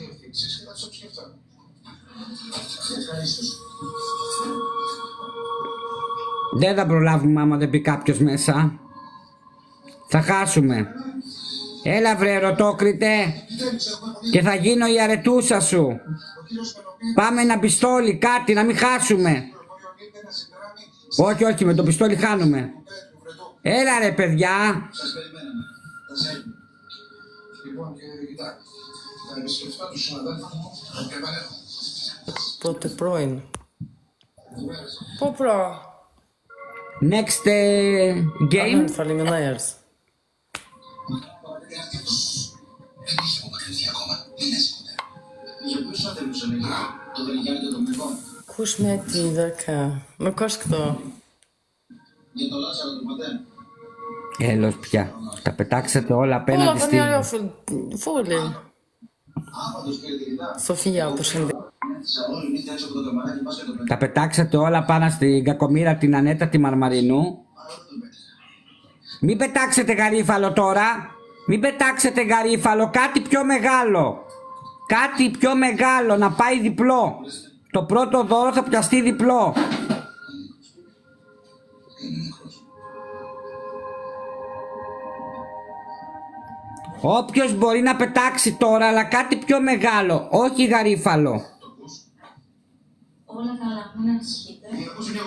Ευχαρίστως. Δεν θα προλάβουμε άμα δεν πει κάποιος μέσα. Θα χάσουμε. Έλα βρε ρωτόκριτε. Και θα γίνω η αρετούσα σου. Πάμε ένα πιστόλι, κάτι, να μην χάσουμε. Όχι, όχι, με το πιστόλι χάνουμε. Έλα ρε παιδιά. Σας περιμέναμε. Θα σε έλθουμε. Λοιπόν, και κοιτά. Θα επισκεφτώ τους συναδέλφους μου και επανέρχομαι. Πότε πρώην. Πού προ. Next game. Amen, Φαλιμινέας. Δεν έχει απομακρυνθεί ακόμα. Μην έσχονται. Για ποιους συναδέλφους εννοείται. Το Δελιγιάννη και τον Μηδόν. Ακούς με τι δέκα. Με κόσκτο. Για το Λάζαρο του Πατέρα. Έλος πια. Τα πετάξατε όλα Όλα απέναντι στη... πανιάρια φούλη. Άπαντος κύριε Τηλιτά. Σοφία, όπως είναι. Όλη νύχτα έξω από το καμαράκι μας και το Τα πετάξατε όλα πάνω στην κακομοίρα την Ανέτα τη Μαρμαρινού. Μην πετάξετε γαρίφαλο τώρα. Μην πετάξετε γαρίφαλο. Κάτι πιο μεγάλο. Κάτι πιο μεγάλο να πάει διπλό. Το πρώτο δώρο θα πιαστεί διπλό. Όποιος μπορεί να πετάξει τώρα, αλλά κάτι πιο μεγάλο. Όχι γαρίφαλο. Όλα καλά, μην ανησυχείτε.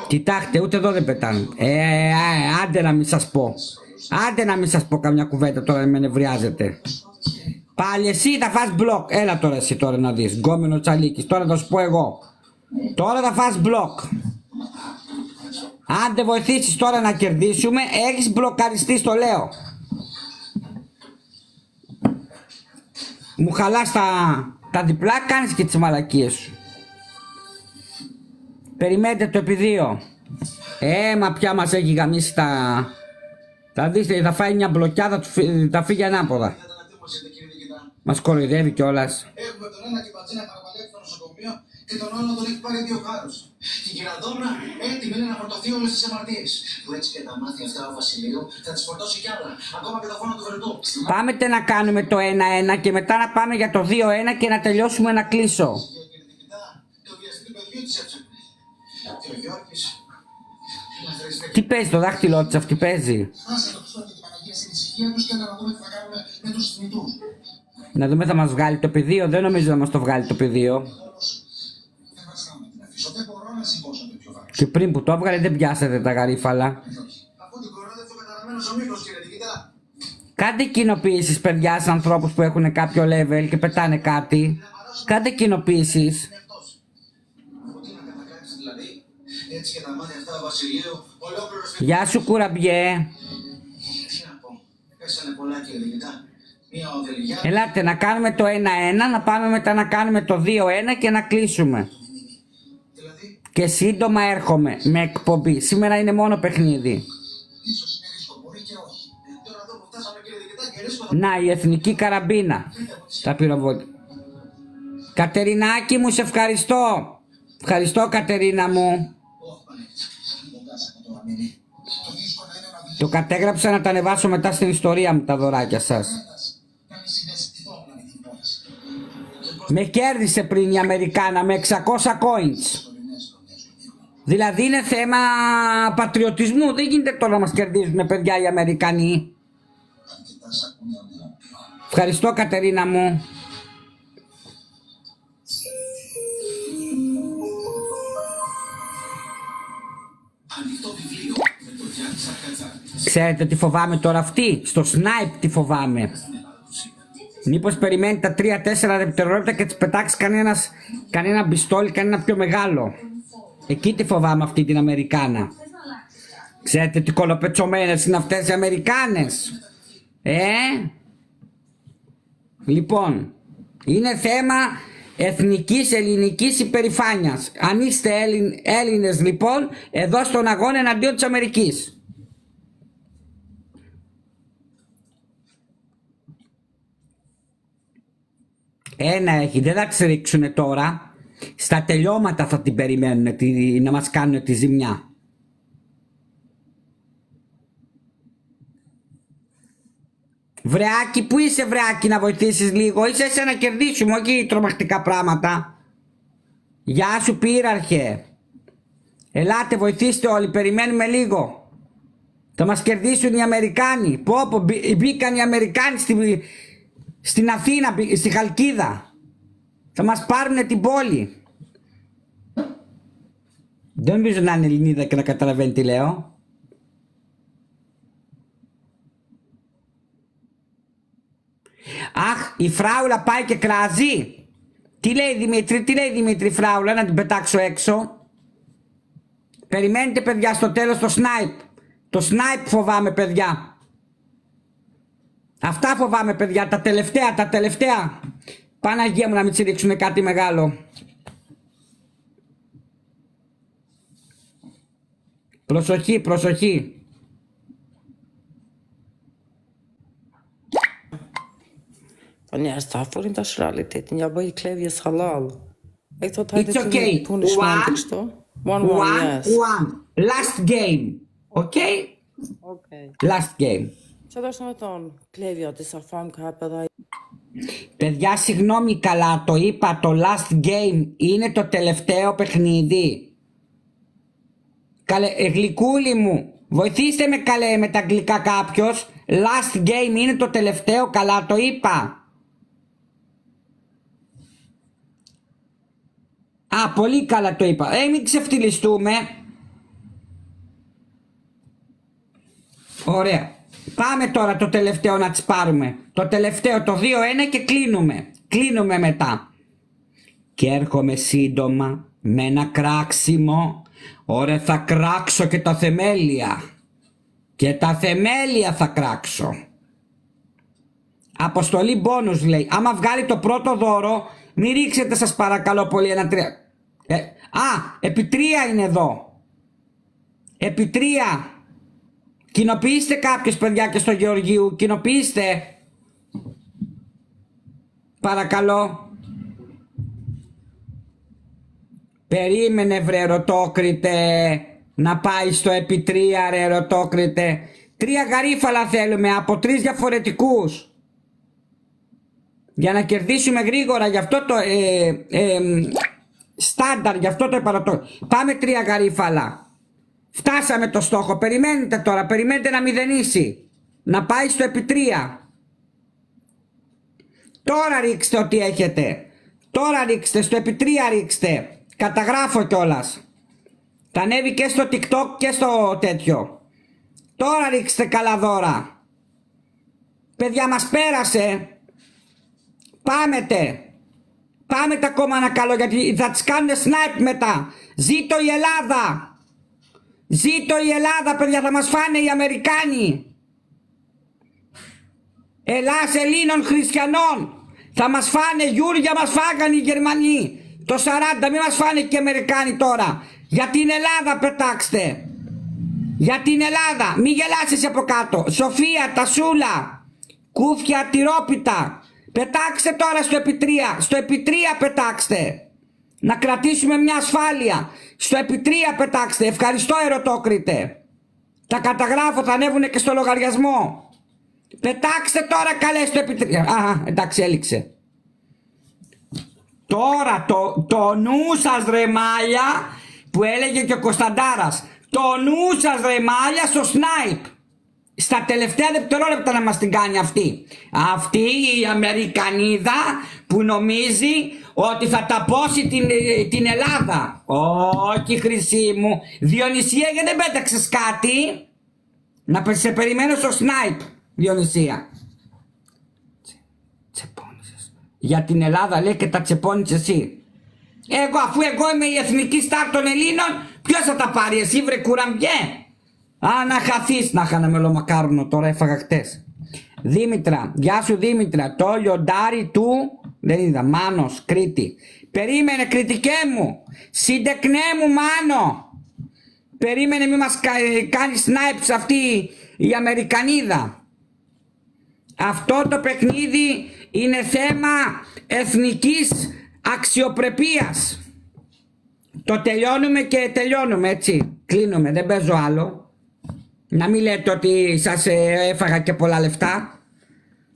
Κοιτάξτε, ούτε εδώ δεν πετάνε. Άντε να μην σας πω. Άντε να μην σας πω καμιά κουβέντα τώρα, με νευριάζετε. Πάλι εσύ θα φας μπλοκ. Έλα τώρα εσύ τώρα να δεις. Γκόμενο Τσαλίκης. Τώρα θα σου πω εγώ. Τώρα θα φας μπλοκ. Αν δεν βοηθήσεις τώρα να κερδίσουμε, έχεις μπλοκαριστεί, στο λέω. Μου χαλάς τα διπλά, κάνεις και τις μαλακίες σου. Περιμένετε το επί 2. Μα πια μας έχει γαμίσει τα... Θα δείτε, θα φάει μια μπλοκιά, θα φύγει ανάποδα. Μας κοροϊδεύει κιόλας. Έχουμε τον ένα κυπατζή να παραπαλεύει στο νοσοκομείο και τον άλλο να τον έχει πάρει 2 χάρους. Και η Κυραδόνα έτοιμη είναι να φορτωθεί όλες τις αμαρτίες. Που έτσι και τα μάθει αυτά ο Βασιλείου θα τις φορτώσει κι άλλα. Ακόμα και το φόνο του Βερτού. Πάμε να κάνουμε το 1-1 και μετά να πάμε για το 2-1 και να τελειώσουμε να κλείσω. Το βιαστικό παιδιού της έψαχνε. Και ο Γιώργης... Τι παίζει το δάχτυλό της, αυτή παίζει. Άσε το Χριστό και την Παναγία στην ησυχία τους και να δούμε τι θα κάνουμε με τους θνητούς. Να δούμε θα μας βγάλει το πεδίο. Δεν νομίζω να μας το βγάλει το πεδίο. Δεν βαστάμε την αφήσω. Δεν μπορώ να σηκώσω τέτοιο βάρος. Και πριν που το έβγαλε δεν πιάσατε τα γαρίφαλα. Αφού την κορώνεται ο καταραμένος ο μύκος, κύριε Νικητά. Κάντε κοινοποιήσεις παιδιά σε ανθρώπους που έχουν κάποιο level και πετάνε κάτι. Κάντε κοινοποιήσεις. Έτσι και τα μάτια αυτά ο Βασιλείου, ολόκληρος... Γεια σου κουραμπιέ. Τι να πω, πέσανε πολλά κύριε Νικητά. Μία ο Δελιγιάννης... Ελάτε να κάνουμε το 1-1, να πάμε μετά να κάνουμε το 2-1 και να κλείσουμε. Δηλαδή, Και σύντομα έρχομαι με εκπομπή. Σήμερα είναι μόνο παιχνίδι. ίσως είναι ρίσκο, μπορεί και όχι. Τώρα εδώ που φτάσαμε κύριε Νικητά και ρίσκο... Να, η εθνική καραμπίνα. Τα πυροβόλια. Κατερινάκη μου, σε ευχαριστώ. Ευχαριστώ Κατερίνα μου. Το κατέγραψα να τα ανεβάσω μετά στην ιστορία μου τα δωράκια σας. Με κέρδισε πριν η Αμερικάνα με 600 coins. Δηλαδή είναι θέμα πατριωτισμού. Δεν γίνεται τώρα να μας κερδίζουν παιδιά οι Αμερικανοί. Ευχαριστώ Κατερίνα μου. Ξέρετε τι φοβάμαι τώρα αυτή? Στο snipe τι φοβάμαι. Μήπως περιμένει τα 3-4 δευτερόλεπτα και της πετάξει κανένα πιστόλι, κανένα πιο μεγάλο. Εκεί τι φοβάμαι αυτή την Αμερικάνα. Ξέρετε τι κολοπετσωμένες είναι αυτές οι Αμερικάνες. Λοιπόν, είναι θέμα εθνικής ελληνικής υπερηφάνειας. Αν είστε Έλληνες λοιπόν, εδώ στον αγώνα εναντίον της Αμερικής. Ένα έχει, δεν θα τις ρίξουνε τώρα. Στα τελειώματα θα την περιμένουν να μας κάνουν τη ζημιά. Βρεάκι, πού είσαι βρεάκι να βοηθήσεις λίγο? Είσαι να κερδίσουμε, όχι τρομακτικά πράγματα. Γεια σου πύραρχε. Ελάτε, βοηθήστε όλοι, περιμένουμε λίγο. Θα μας κερδίσουν οι Αμερικάνοι. Πω, μπήκαν οι Αμερικάνοι στην Αθήνα, στη Χαλκίδα. Θα μας πάρουνε την πόλη. Δεν νομίζω να είναι Ελληνίδα και να καταλαβαίνει τι λέω. Αχ, η φράουλα πάει και κράζει. Τι λέει Δημήτρη, φράουλα, να την πετάξω έξω. Περιμένετε παιδιά στο τέλος το σνάιπ. Το σνάιπ φοβάμαι παιδιά. Αυτά φοβάμαι παιδιά, τα τελευταία. Παναγία μου να μην τσιρίξουνε κάτι μεγάλο. Προσοχή. Van ja, daarvoor in de realiteit. En ja, bij Klevia is halal. Ik thought hij It's okay. One. Yes. Last game. Okay? Okay. Last game. Zal daar zo met dan? Klevia, het is afhankelijk van hij. Παιδιά, συγγνώμη, καλά το είπα, το last game είναι το τελευταίο παιχνίδι. Καλέ, γλυκούλη μου, βοηθήστε με καλέ με τα αγγλικά κάποιος. Last game είναι το τελευταίο, καλά το είπα. Α, πολύ καλά το είπα. Μην ξεφτυλιστούμε. Ωραία. Πάμε τώρα το τελευταίο να τις πάρουμε. Το τελευταίο, το 2-1 και κλείνουμε. Κλείνουμε μετά. Και έρχομαι σύντομα με ένα κράξιμο. Ωραία, θα κράξω και τα θεμέλια. Και τα θεμέλια θα κράξω. Αποστολή bonus λέει. Άμα βγάλει το πρώτο δώρο, μη ρίξετε σας παρακαλώ πολύ ένα 3. Επί 3 είναι εδώ. Επί 3. Κοινοποιήστε κάποιος παιδιά και στο Γεωργίου. Κοινοποιήστε. Παρακαλώ. Περίμενε βρε ρωτόκριτε. Να πάει στο επί 3 ρε ρωτόκριτε. 3 γαρίφαλα θέλουμε από 3 διαφορετικούς. Για να κερδίσουμε γρήγορα. Γι' αυτό το στάνταρ, γι' αυτό το επαρατώ. Πάμε 3 γαρίφαλα. Φτάσαμε το στόχο. Περιμένετε τώρα. Περιμένετε να μηδενίσει. Να πάει στο επί 3. Τώρα ρίξτε ό,τι έχετε. Τώρα ρίξτε. Στο επί 3 ρίξτε. Καταγράφω κιόλας. Θα ανέβει και στο TikTok και στο τέτοιο. Τώρα ρίξτε καλά δώρα. Παιδιά μας πέρασε. Πάμετε. Πάμετε ακόμα ένα καλό γιατί θα τις κάνουν snipe μετά. Ζήτω η Ελλάδα. Ζήτω η Ελλάδα παιδιά, θα μας φάνε οι Αμερικάνοι. Ελλάς Ελλήνων χριστιανών. Θα μας φάνε, Γιούρια μας φάγανε οι Γερμανοί. Το 40 μην μας φάνε και οι Αμερικάνοι τώρα. Για την Ελλάδα πετάξτε. Για την Ελλάδα. Μη γελάσεις από κάτω. Σοφία, Τασούλα, Κούφια, Τυρόπιτα. Πετάξτε τώρα στο επί 3. Στο επί 3 πετάξτε. Να κρατήσουμε μια ασφάλεια. Στο επί 3 πετάξτε. Ευχαριστώ ερωτόκριτε. Τα καταγράφω, θα ανέβουνε και στο λογαριασμό. Πετάξτε τώρα καλέ στο επί 3. Εντάξει έληξε. Τώρα το νου σας ρε μάλια που έλεγε και ο Κωνσταντάρας. Το νου σας ρε μάλια στο σνάιπ. Στα τελευταία δευτερόλεπτα να μας την κάνει αυτή. Αυτή η Αμερικανίδα που νομίζει ότι θα ταπώσει την Ελλάδα. Όχι χρυσή μου. Διονυσία γιατί δεν πέταξες κάτι. Να σε περιμένω στο σνάιπ Διονυσία. Τσεπώνησες. Για την Ελλάδα λέει και τα τσεπώνεις εσύ. Αφού εγώ είμαι η εθνική στάρ των Ελλήνων, ποιος θα τα πάρει εσύ βρε κουραμπιέ. Να χαθείς. Να είχα ένα μελομακάρονο τώρα, έφαγα χτες. Δήμητρα, γεια σου Δήμητρα. Το λιοντάρι του, δεν είδα, Μάνος, Κρήτη. Περίμενε κριτικέ μου. Συντεκνέ μου Μάνο. Περίμενε μη μας κάνει σνάιπς αυτή η Αμερικανίδα. Αυτό το παιχνίδι είναι θέμα εθνικής αξιοπρεπίας. Το τελειώνουμε και τελειώνουμε έτσι. Κλείνουμε, δεν παίζω άλλο. Να μην λέτε ότι σας έφαγα και πολλά λεφτά.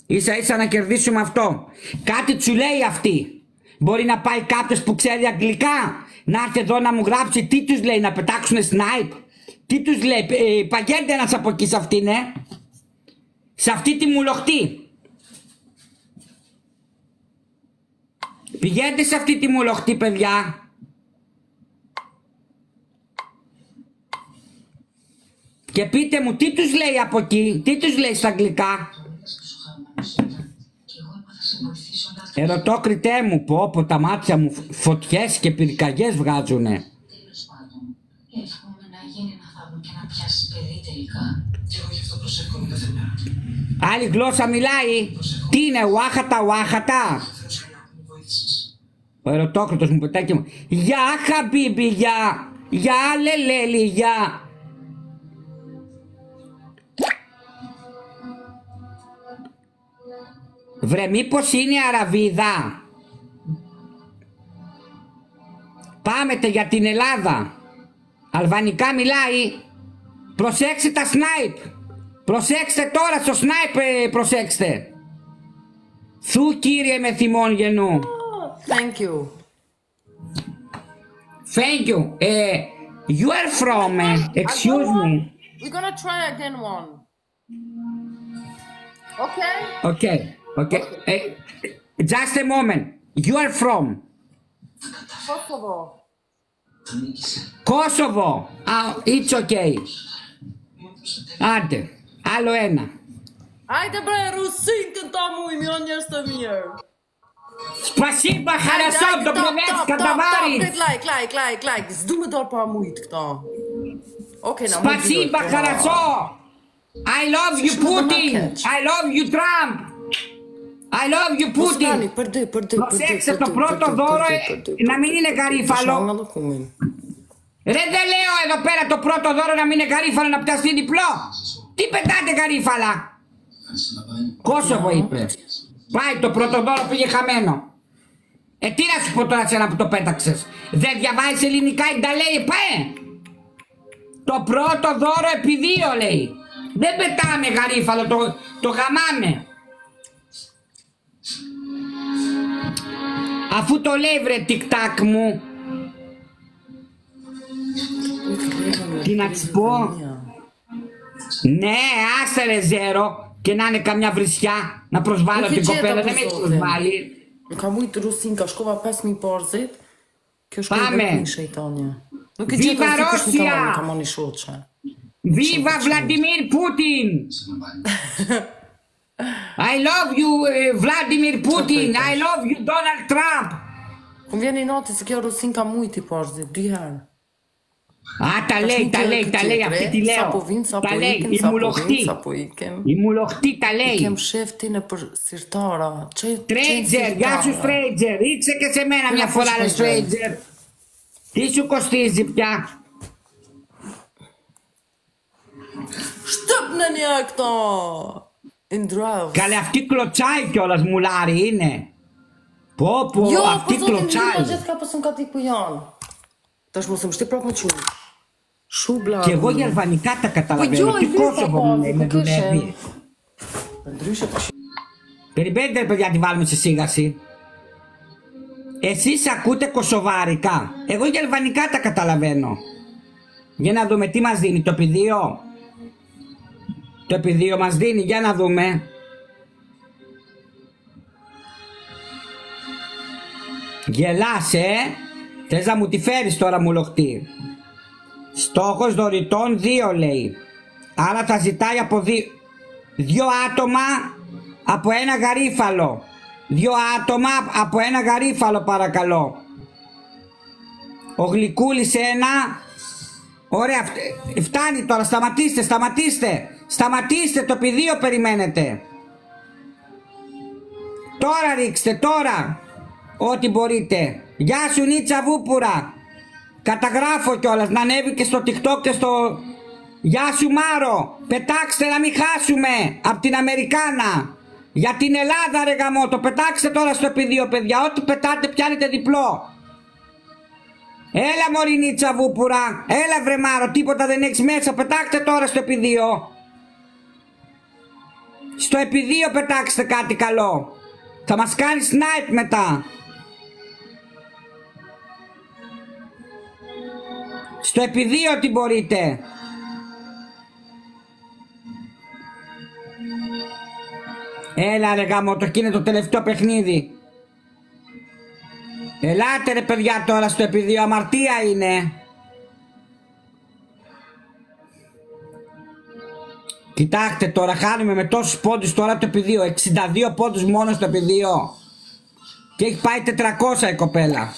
Ίσα ίσα να κερδίσουμε αυτό. Κάτι σου λέει αυτή. Μπορεί να πάει κάποιος που ξέρει αγγλικά, να έρθει εδώ να μου γράψει τι τους λέει, να πετάξουνε snipe. Τι τους λέει, παγαίνετε ένας από εκεί σε αυτήν, σε αυτή τη μουλοχτή. Πηγαίνετε σε αυτή τη μουλοχτή, παιδιά. Και πείτε μου τι τους λέει από εκεί, τι τους λέει στα αγγλικά. Ερωτόκριτέ μου, πω τα μάτια μου φωτιές και πυρκαγιές βγάζουνε. Τέλος πάντων, εύχομαι να γίνει ένα θαύμα και να πιάσει παιδί τελικά. Και εγώ γι' αυτό προσεύχομαι κάθε μέρα. Άλλη γλώσσα μιλάει. Τι είναι, ουάχατα. Ο ερωτόκριτος μου πετάει και μου. Γεια χαμπίμπι, γεια λελέλη, γεια. Βρε, μήπως είναι Αραβίδα. Πάμε για την Ελλάδα. Αλβανικά μιλάει. Προσέξτε τα σνάιπ. Προσέξτε τώρα στο σνάιπ, προσέξτε. Θου κύριε με θυμών γεννού. Thank you. Thank you. You are from, excuse me. We're gonna try again one. Okay? Okay. Just a moment. You are from? Kosovo. It's okay. Άντε, άλλο ένα. Ajde bre, Rusinken ta mu i mjönjesta mir. Спасибо, хорошо, добровецка, товарищ. Like. Zdume dal pa mujt këta. Okay, na. Спасибо, хорошо. I love you, Putin. I love you, Trump. I love you, Putin. Προσέξτε, το πρώτο δώρο να μην είναι γαρίφαλο. Ρε, δεν λέω εδώ πέρα το πρώτο δώρο να μην είναι γαρίφαλο, να πιαστεί διπλό. Τι πετάτε γαρίφαλα. Κόσοβο είπε. Πάει, το πρώτο δώρο πήγε χαμένο. Τι να σου πω τώρα σένα που το πέταξες. Δεν διαβάζεις ελληνικά ή τα λέει, πάει. Το πρώτο δώρο επί 2 λέει. Δεν πετάμε γαρίφαλο, το γαμάμε. Αφού το λέει βρε τικ-τακ μου. Τι να της πω. Ναι, άσε ρε Ζέρο. Και να είναι καμιά βρισιά. Να προσβάλλω την κοπέλα. Δεν με έχει προσβάλει. Ka mujt Rusinka, shkova 5.000 parzit. Kjo shkova Πάμε. vetëm shejtania. Nuk e Viva gjeta si kush Russia! ka moni shoqe. Viva Vladimir Putin! I love you Vladimir Putin! I love you Donald Trump! Ku vjen i nati se kjo Rusinka mujti parzit 2 herë. Τα λέει, αυτή τη λέω. Τα λέει, η μουλοχτή τα λέει. Kem shefti në për sirtara. Stranger, γεια σου Stranger. Ήρθε και σε μένα μια φορά ρε Stranger. Τι σου κοστίζει πια. Shtëpnë një këto. Indrov. Καλέ, αυτή κλωτσάει κιόλας μουλάρι είναι. Πω, αυτή κλωτσάει. Jo, po s'm ka ditë ku janë. Tash mos më shti prapë më qunë. Shubla. Και εγώ για αλβανικά τα καταλαβαίνω. Τι Κόσοβο μου λέει, με δουλεύει. Περιμένετε παιδιά, τη βάλουμε σε σίγαση. Εσείς ακούτε κοσοβάρικα. Εγώ για αλβανικά τα καταλαβαίνω. Για να δούμε τι μας δίνει το επιδείο. Το επιδείο μας δίνει, για να δούμε. Γελάς, θες να μου τη φέρεις τώρα μουλοχτή. Στόχος δωρητών 2 λέει. Άρα θα ζητάει από 2 άτομα από ένα γαρίφαλο. 2 άτομα από ένα γαρίφαλο παρακαλώ. Ο Γλυκούλης 1. Ωραία, φτάνει τώρα, σταματήστε, το πηδίο περιμένετε. Τώρα ρίξτε, τώρα. Ό,τι μπορείτε. Γεια σου Νίτσα Βούπουρα. Καταγράφω κιόλας, να ανέβει και στο TikTok και στο... Γεια σου Μάρο. Πετάξτε να μην χάσουμε από την Αμερικάνα. Για την Ελλάδα ρε γαμώτο. Πετάξτε τώρα στο επιδείο παιδιά. Ό,τι πετάτε πιάνετε διπλό. Έλα μωρή Νίτσα Βούπουρα. Έλα βρε Μάρο. Τίποτα δεν έχεις μέσα. Πετάξτε τώρα στο επιδείο. Στο επιδείο πετάξτε κάτι καλό. Θα μας κάνει snipe μετά. Στο επί2 τι μπορείτε. Έλα ρε γαμώτο, και είναι το τελευταίο παιχνίδι. Ελάτε ρε παιδιά τώρα στο επί2, αμαρτία είναι. Κοιτάξτε τώρα, χάνουμε με τόσους πόντους τώρα το επί2. 62 πόντους μόνο στο επί2. Και έχει πάει 400 η κοπέλα.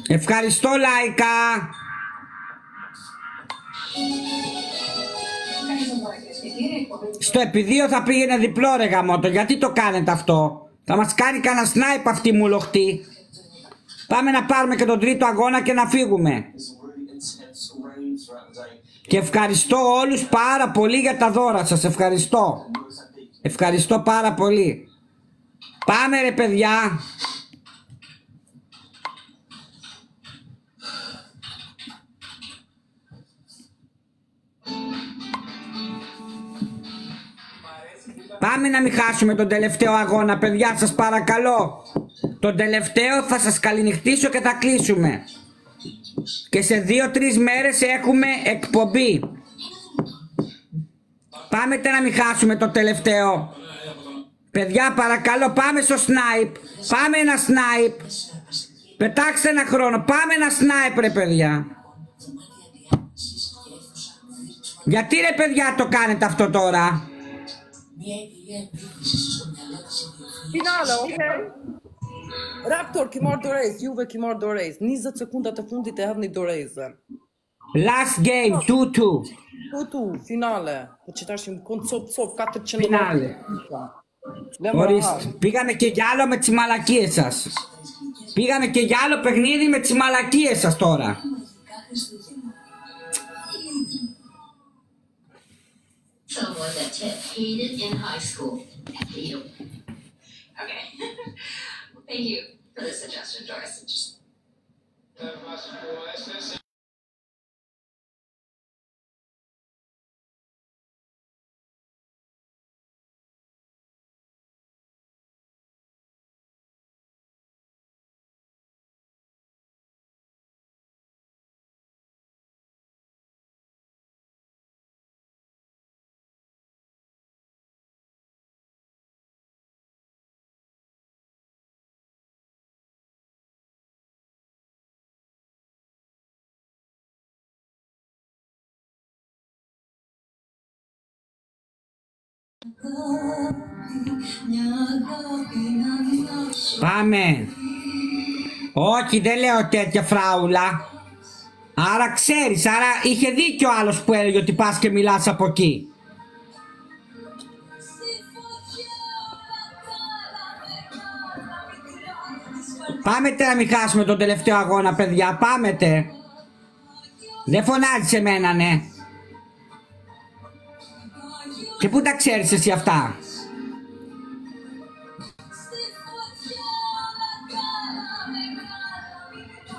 Ευχαριστώ Λάικα. Στο επί2 θα πήγαινε διπλό ρε γαμώτο. Γιατί το κάνετε αυτό? Θα μας κάνει κανένα σνάιπ αυτή μου λοχτή. Πάμε να πάρουμε και τον τρίτο αγώνα και να φύγουμε. Και ευχαριστώ όλους πάρα πολύ για τα δώρα σας. Ευχαριστώ. Ευχαριστώ πάρα πολύ. Πάμε ρε παιδιά. Πάμε να μην χάσουμε τον τελευταίο αγώνα παιδιά, σας παρακαλώ. Τον τελευταίο θα σας καληνυχτήσω και θα κλείσουμε. Και σε 2-3 μέρες έχουμε εκπομπή. Πάμε να μην χάσουμε το τελευταίο. Παιδιά παρακαλώ, πάμε στο σνάιπ. Πάμε ένα σνάιπ. Πετάξτε ένα χρόνο. Πάμε ένα σνάιπ ρε παιδιά. Γιατί ρε παιδιά το κάνετε αυτό τώρα? Finale, okay? Raptor, kimar dorez, Juve kimar dorez. 20 sekundat e fundit e hedhni dorezën. Last game, 2-2. 2-2, finale. Po që tash më kon cop 400. Finale. Ορίστε. Πήγαμε και για άλλο με τις μαλακίες σας. Πήγαμε και για άλλο παιχνίδι με τις μαλακίες σας τώρα. Someone that Ted hated in high school. You. Okay. Well, thank you for the suggestion, Doris. Πάμε. Όχι, δεν λέω τέτοια φράουλα. Άρα ξέρεις, άρα είχε δίκιο ο άλλος που έλεγε ότι πας και μιλάς από εκεί. Πάμε να μην χάσουμε τον τελευταίο αγώνα παιδιά, πάμε. Δεν φωνάζεις εμένα ναι. Και πού τα ξέρεις εσύ αυτά?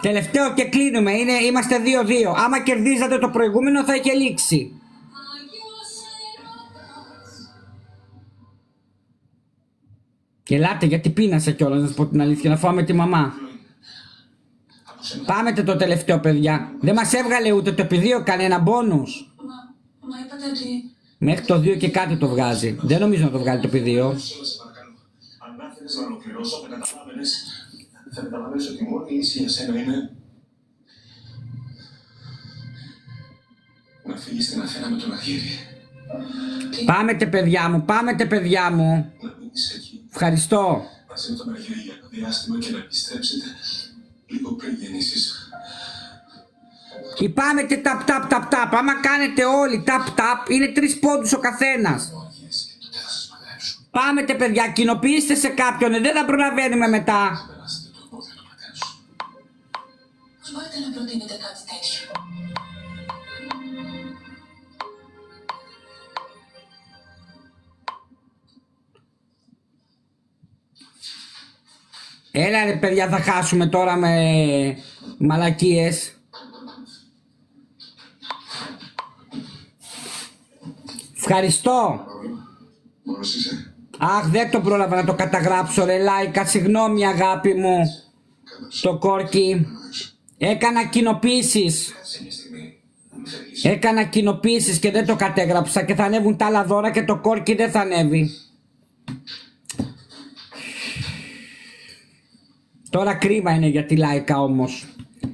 Τελευταίο και κλείνουμε, είμαστε 2-2. Άμα κερδίζατε το προηγούμενο θα είχε λήξει. Και ελάτε γιατί πείνασα κιόλας να σας πω την αλήθεια, να φάμε τη μαμά. Πάμε το τελευταίο παιδιά. Δεν μας έβγαλε ούτε το επί2 κανένα μπόνους. Μα είπατε ότι... Μέχρι το 2 και κάτι το βγάζει. Δεν νομίζω να το βγάλει το επί2. Αν άφηνες να ολοκληρώσω, θα καταλαβαίνεις ότι η μόνη λύση για σένα είναι να φύγεις στην Αθήνα με τον Αργύρι. Πάμε παιδιά μου, παιδιά μου. Να μείνεις εκεί. Ευχαριστώ. Μαζί με τον Αργύρι για ένα διάστημα και να επιστρέψετε λίγο πριν γεννήσεις. Και πάμε και ταπ. Άμα κάνετε όλοι ταπ, είναι 3 πόντους ο καθένας. Πάμε παιδιά, κοινοποιήστε σε κάποιον, δεν θα προλαβαίνουμε μετά. Πώς μπορείτε να προτείνετε κάτι τέτοιο? Έλα ρε παιδιά, θα χάσουμε τώρα με μαλακίες. Ευχαριστώ. Μόνος είσαι. Αχ, δεν το πρόλαβα να το καταγράψω ρε Λάικα, συγγνώμη αγάπη μου. Το κόρκι. Έκανα κοινοποίησεις. Έκανα κοινοποίησεις και δεν το κατέγραψα και θα ανέβουν τα άλλα δώρα και το κόρκι δεν θα ανέβει. Τώρα κρίμα είναι για τη Λάικα όμως,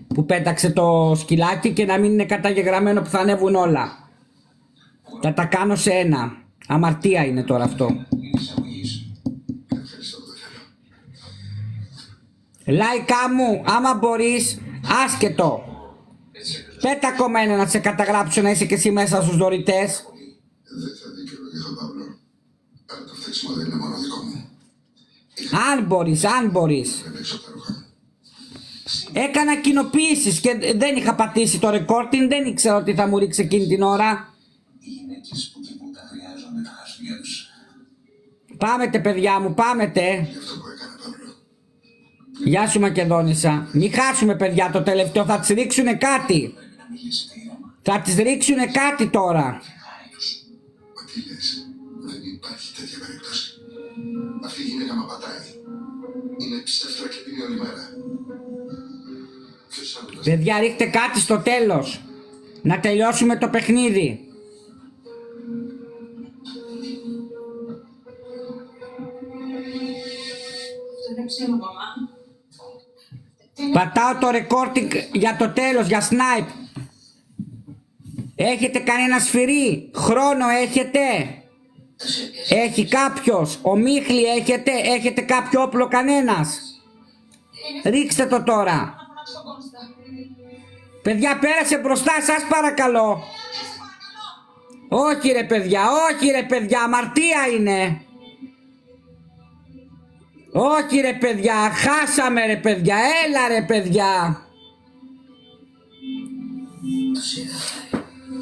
που πέταξε το σκυλάκι και να μην είναι καταγεγραμμένο που θα ανέβουν όλα. Θα τα κάνω σε ένα. Αμαρτία είναι τώρα αυτό. Λάικα μου, άμα μπορείς, άσκετο. Πέτα ακόμα ένα να σε καταγράψω να είσαι και εσύ μέσα στους δωρητές. Δεν θα δικαιολογηθώ, Παύλο. Αλλά το φταίξιμο δεν είναι μόνο δικό μου. Αν μπορείς, αν μπορείς. Έκανα κοινοποίησεις και δεν είχα πατήσει το recording, δεν ήξερα ότι θα μου ρίξει εκείνη την ώρα. Πάμετε παιδιά μου, πάμετε. Γεια σου Μακεδόνισσα. Μην χάσουμε παιδιά το τελευταίο, θα τις ρίξουνε κάτι. Θα τις ρίξουνε κάτι τώρα. Μα τι λες, δεν υπάρχει τέτοια περίπτωση. Αυτή η γυναίκα με πατάει. Είναι ψεύτρα και πίνει όλη μέρα. Ποιος άλλος... Παιδιά ρίχτε κάτι στο τέλος. Να τελειώσουμε το παιχνίδι. Πατάω το recording για το τέλος, για snipe. Έχετε κανένα σφυρί? Χρόνο έχετε? Έχει κάποιος? Ομίχλη έχετε? Έχετε κάποιο όπλο κανένας? Ρίξτε το τώρα. Παιδιά πέρασε μπροστά σας παρακαλώ. Όχι ρε παιδιά, όχι ρε παιδιά, αμαρτία είναι. Όχι ρε παιδιά, χάσαμε ρε παιδιά, έλα ρε παιδιά.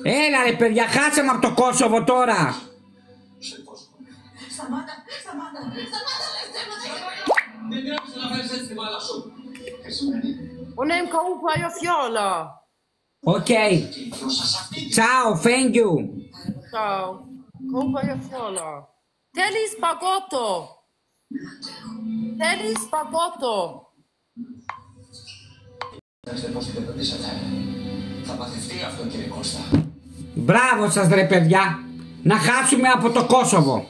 Έλα ρε παιδιά, χάσαμε από το Κόσοβο τώρα. Σταμάτα, σταμάτα, Δεν τρέπεσαι να φέρεις έτσι τη μάλα σου. Unem kaupa io fiola. Ok. Ciao, thank you. Ciao. Kaupa io fiola. Τέλει παγότο. Θέλει παγότο. Κοιτάξτε πώς την πετοντήσατε. Θα παθευτεί αυτό κύριε Κώστα. Μπράβο σας ρε παιδιά. Να χάσουμε από το Κόσοβο.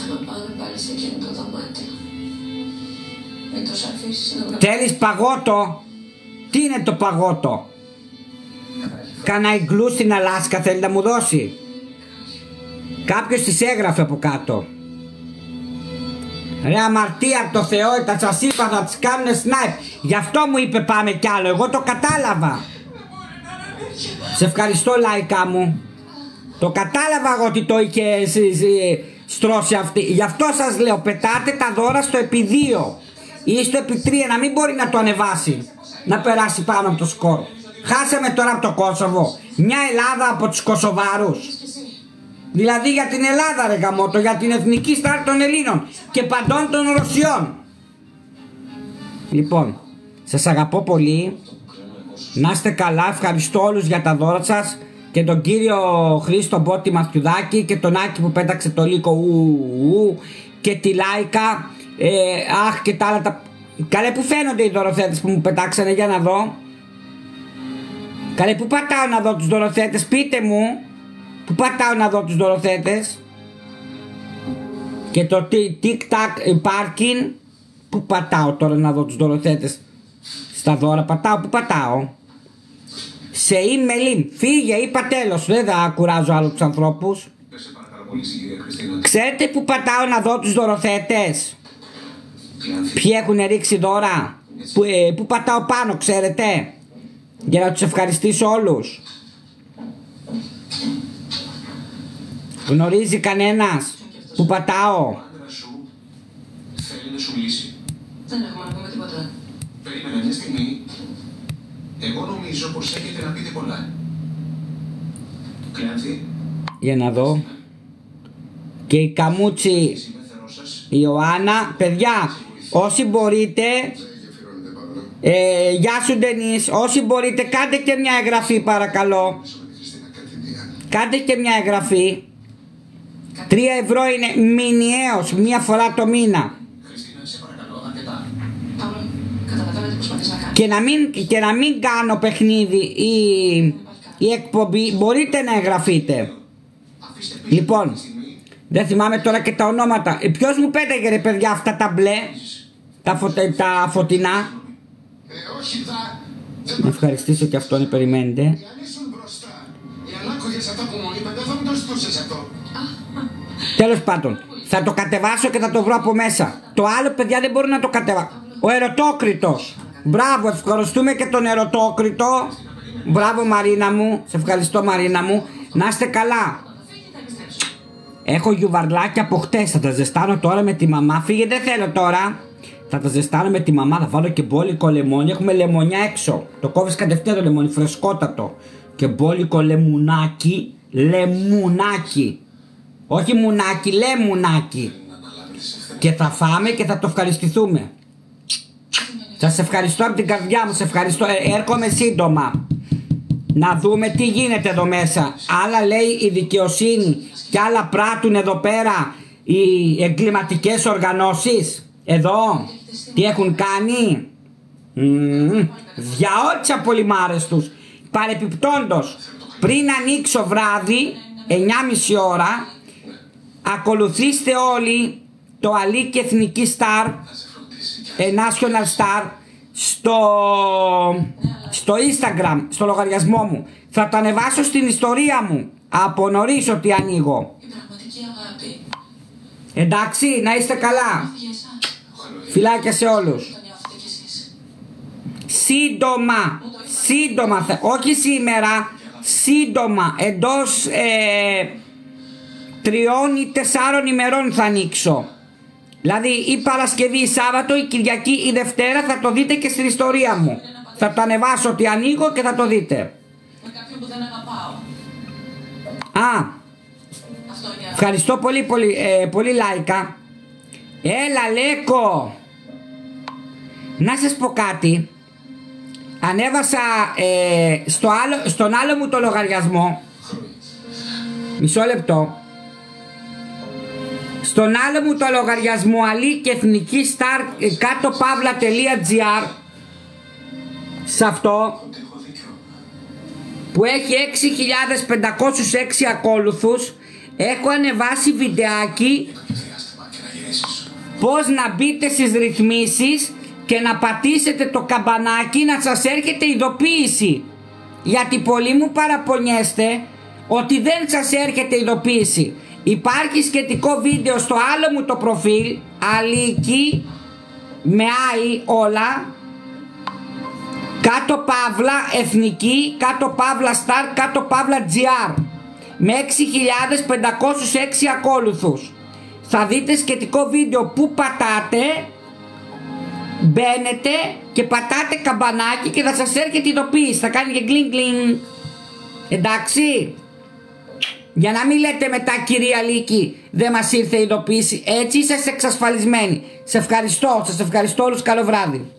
θα με πάνε πάλι σε εκείνο το δωμάτιο. Μην τους αφήσεις να Θέλεις παγότο? Τι είναι το παγότο? Κάνα ιγκλού στην Αλάσκα θέλει να μου δώσει? Κάποιος της έγραφε από κάτω. Ρε αμαρτία από το Θεό, τα σας είπα θα τις κάνουνε σνάιπ. Γι' αυτό μου είπε πάμε κι άλλο, εγώ το κατάλαβα. Σε ευχαριστώ Λάικα μου. Το κατάλαβα εγώ ότι το είχε στρώσει αυτή. Γι' αυτό σας λέω πετάτε τα δώρα στο επί 2 ή στο επί 3 να μην μπορεί να το ανεβάσει. Να περάσει πάνω από το σκορ. Χάσαμε τώρα από το Κόσοβο. Μια Ελλάδα από τους Κοσοβάρους. Δηλαδή για την Ελλάδα ρε γαμώτο, για την εθνική στάρ των Ελλήνων και παντών των Ρωσιών. Λοιπόν, σας αγαπώ πολύ. Να είστε καλά, ευχαριστώ όλους για τα δώρα σας. Και τον κύριο Χρήστο Μπότη Μαθιουδάκη και τον Άκη που πέταξε το λύκο και τη Λάικα. Αχ και τα άλλα τα... Καλέ που φαίνονται οι δωροθέτες που μου πετάξανε, για να δω. Καλέ που πατάω να δω τους δωροθέτες, πείτε μου. Που πατάω να δω τους δωροθέτες. Και το tic-tac parking. Που πατάω τώρα να δω τους δωροθέτες? Στα δώρα πατάω, που πατάω? Σε email, φύγε, είπα τέλος. Δεν θα κουράζω άλλο τους ανθρώπους. Ξέρετε που πατάω να δω τους δωροθέτες? Ποιοι έχουν ρίξει δώρα? Που πατάω πάνω, ξέρετε? Για να τους ευχαριστήσω όλους. Γνωρίζει κανένας που πατάω? Θέλει να σου μιλήσει. Δεν έχουμε να πούμε τίποτα. Περίμενε μια στιγμή. Εγώ νομίζω πως έχετε να πείτε πολλά. Κλεάνθη. Για να δω. Και η Καμούτσι η Ιωάννα. Παιδιά, όσοι μπορείτε, γεια σου Ντενίς, όσοι μπορείτε κάντε και μια εγγραφή παρακαλώ. Κάντε και μια εγγραφή. 3 ευρώ είναι μηνιαίος, μία φορά το μήνα. Χριστίνα, σε παρακαλώ, αρκετά. Παύλο, καταλαβαίνετε τι προσπαθείς να κάνεις. Και να μην κάνω παιχνίδι ή εκπομπή, μπορείτε να εγγραφείτε. Λοιπόν, δεν θυμάμαι τώρα και τα ονόματα. Ποιος μου πέταγε ρε παιδιά αυτά τα μπλε, τα φωτεινά. Όχι δα. Να ευχαριστήσω και αυτόν, περιμένετε. Εάν ήσουν μπροστά, εάν άκουγες αυτό που μου είπε, δεν θα μου το ζητούσες αυτό. Τέλος πάντων, θα το κατεβάσω και θα το βρω από μέσα. Το άλλο παιδιά δεν μπορώ να το κατεβάσω. Ο ερωτόκριτος. Μπράβο, ευχαριστούμε και τον ερωτόκριτο. Μπράβο Μαρίνα μου, σε ευχαριστώ Μαρίνα μου. Να είστε καλά. Έχω γιουβαρλάκια από χτες, θα τα ζεστάνω τώρα με τη μαμά. Φύγε, δεν θέλω τώρα. Θα τα ζεστάνω με τη μαμά, θα βάλω και μπόλικο λεμόνι. Έχουμε λεμονιά έξω. Το κόβεις κατευθείαν το λεμόνι, φρεσκότατο. Και μπόλικο λεμουνάκι. Λεμουνάκι. Όχι μουνάκι, λεμουνάκι. Και θα φάμε και θα το ευχαριστηθούμε. Σας ευχαριστώ από την καρδιά μου, σε ευχαριστώ. Έρχομαι σύντομα. Να δούμε τι γίνεται εδώ μέσα. Άλλα λέει η δικαιοσύνη και άλλα πράττουν εδώ πέρα οι εγκληματικές οργανώσεις. Εδώ τι έχουν κάνει. Διαότσα πολυμάρες τους. Παρεπιπτόντος, πριν ανοίξω βράδυ 9.30 ώρα, ακολουθήστε όλοι το Αλίκη Εθνική Star, National Star, στο Instagram, στο λογαριασμό μου. Θα το ανεβάσω στην ιστορία μου από νωρίς ότι ανοίγω. Εντάξει, να είστε καλά. Φιλάκια σε όλους. Σύντομα, όχι σήμερα, σύντομα, εντός 3 ή 4 ημερών θα ανοίξω. Δηλαδή η Παρασκευή, η Σάββατο, η Κυριακή, η Δευτέρα, θα το δείτε και στην ιστορία μου. Θα το ανεβάσω ότι ανοίγω και θα το δείτε. Με κάποιον που δεν αγαπάω. Ευχαριστώ πολύ Λάικα. Έλα Λέκο. Να σας πω κάτι. Ανέβασα στον άλλο μου το λογαριασμό. Μισό λεπτό. Στον άλλο μου το λογαριασμό Αλίκη Εθνική Star κάτω παύλα.gr, σε αυτό που έχει 6.506 ακόλουθους, έχω ανεβάσει βιντεάκι πώς να μπείτε στις ρυθμίσεις και να πατήσετε το καμπανάκι να σας έρχεται ειδοποίηση, γιατί πολλοί μου παραπονιέστε ότι δεν σας έρχεται ειδοποίηση. Υπάρχει σχετικό βίντεο στο άλλο μου το προφίλ, Αλίκη με άι όλα, κάτω παύλα εθνική, κάτω παύλα star, κάτω παύλα gr, με 6.506 ακόλουθους. Θα δείτε σχετικό βίντεο που πατάτε, μπαίνετε και πατάτε καμπανάκι και θα σας έρχεται ειδοποίηση, θα κάνει και γκλινγκ γκλινγκ. Εντάξει, για να μην λέτε μετά κυρία Λίκη δεν μας ήρθε ειδοποίηση, έτσι είσαστε εξασφαλισμένοι. Σε ευχαριστώ όλους, καλό βράδυ.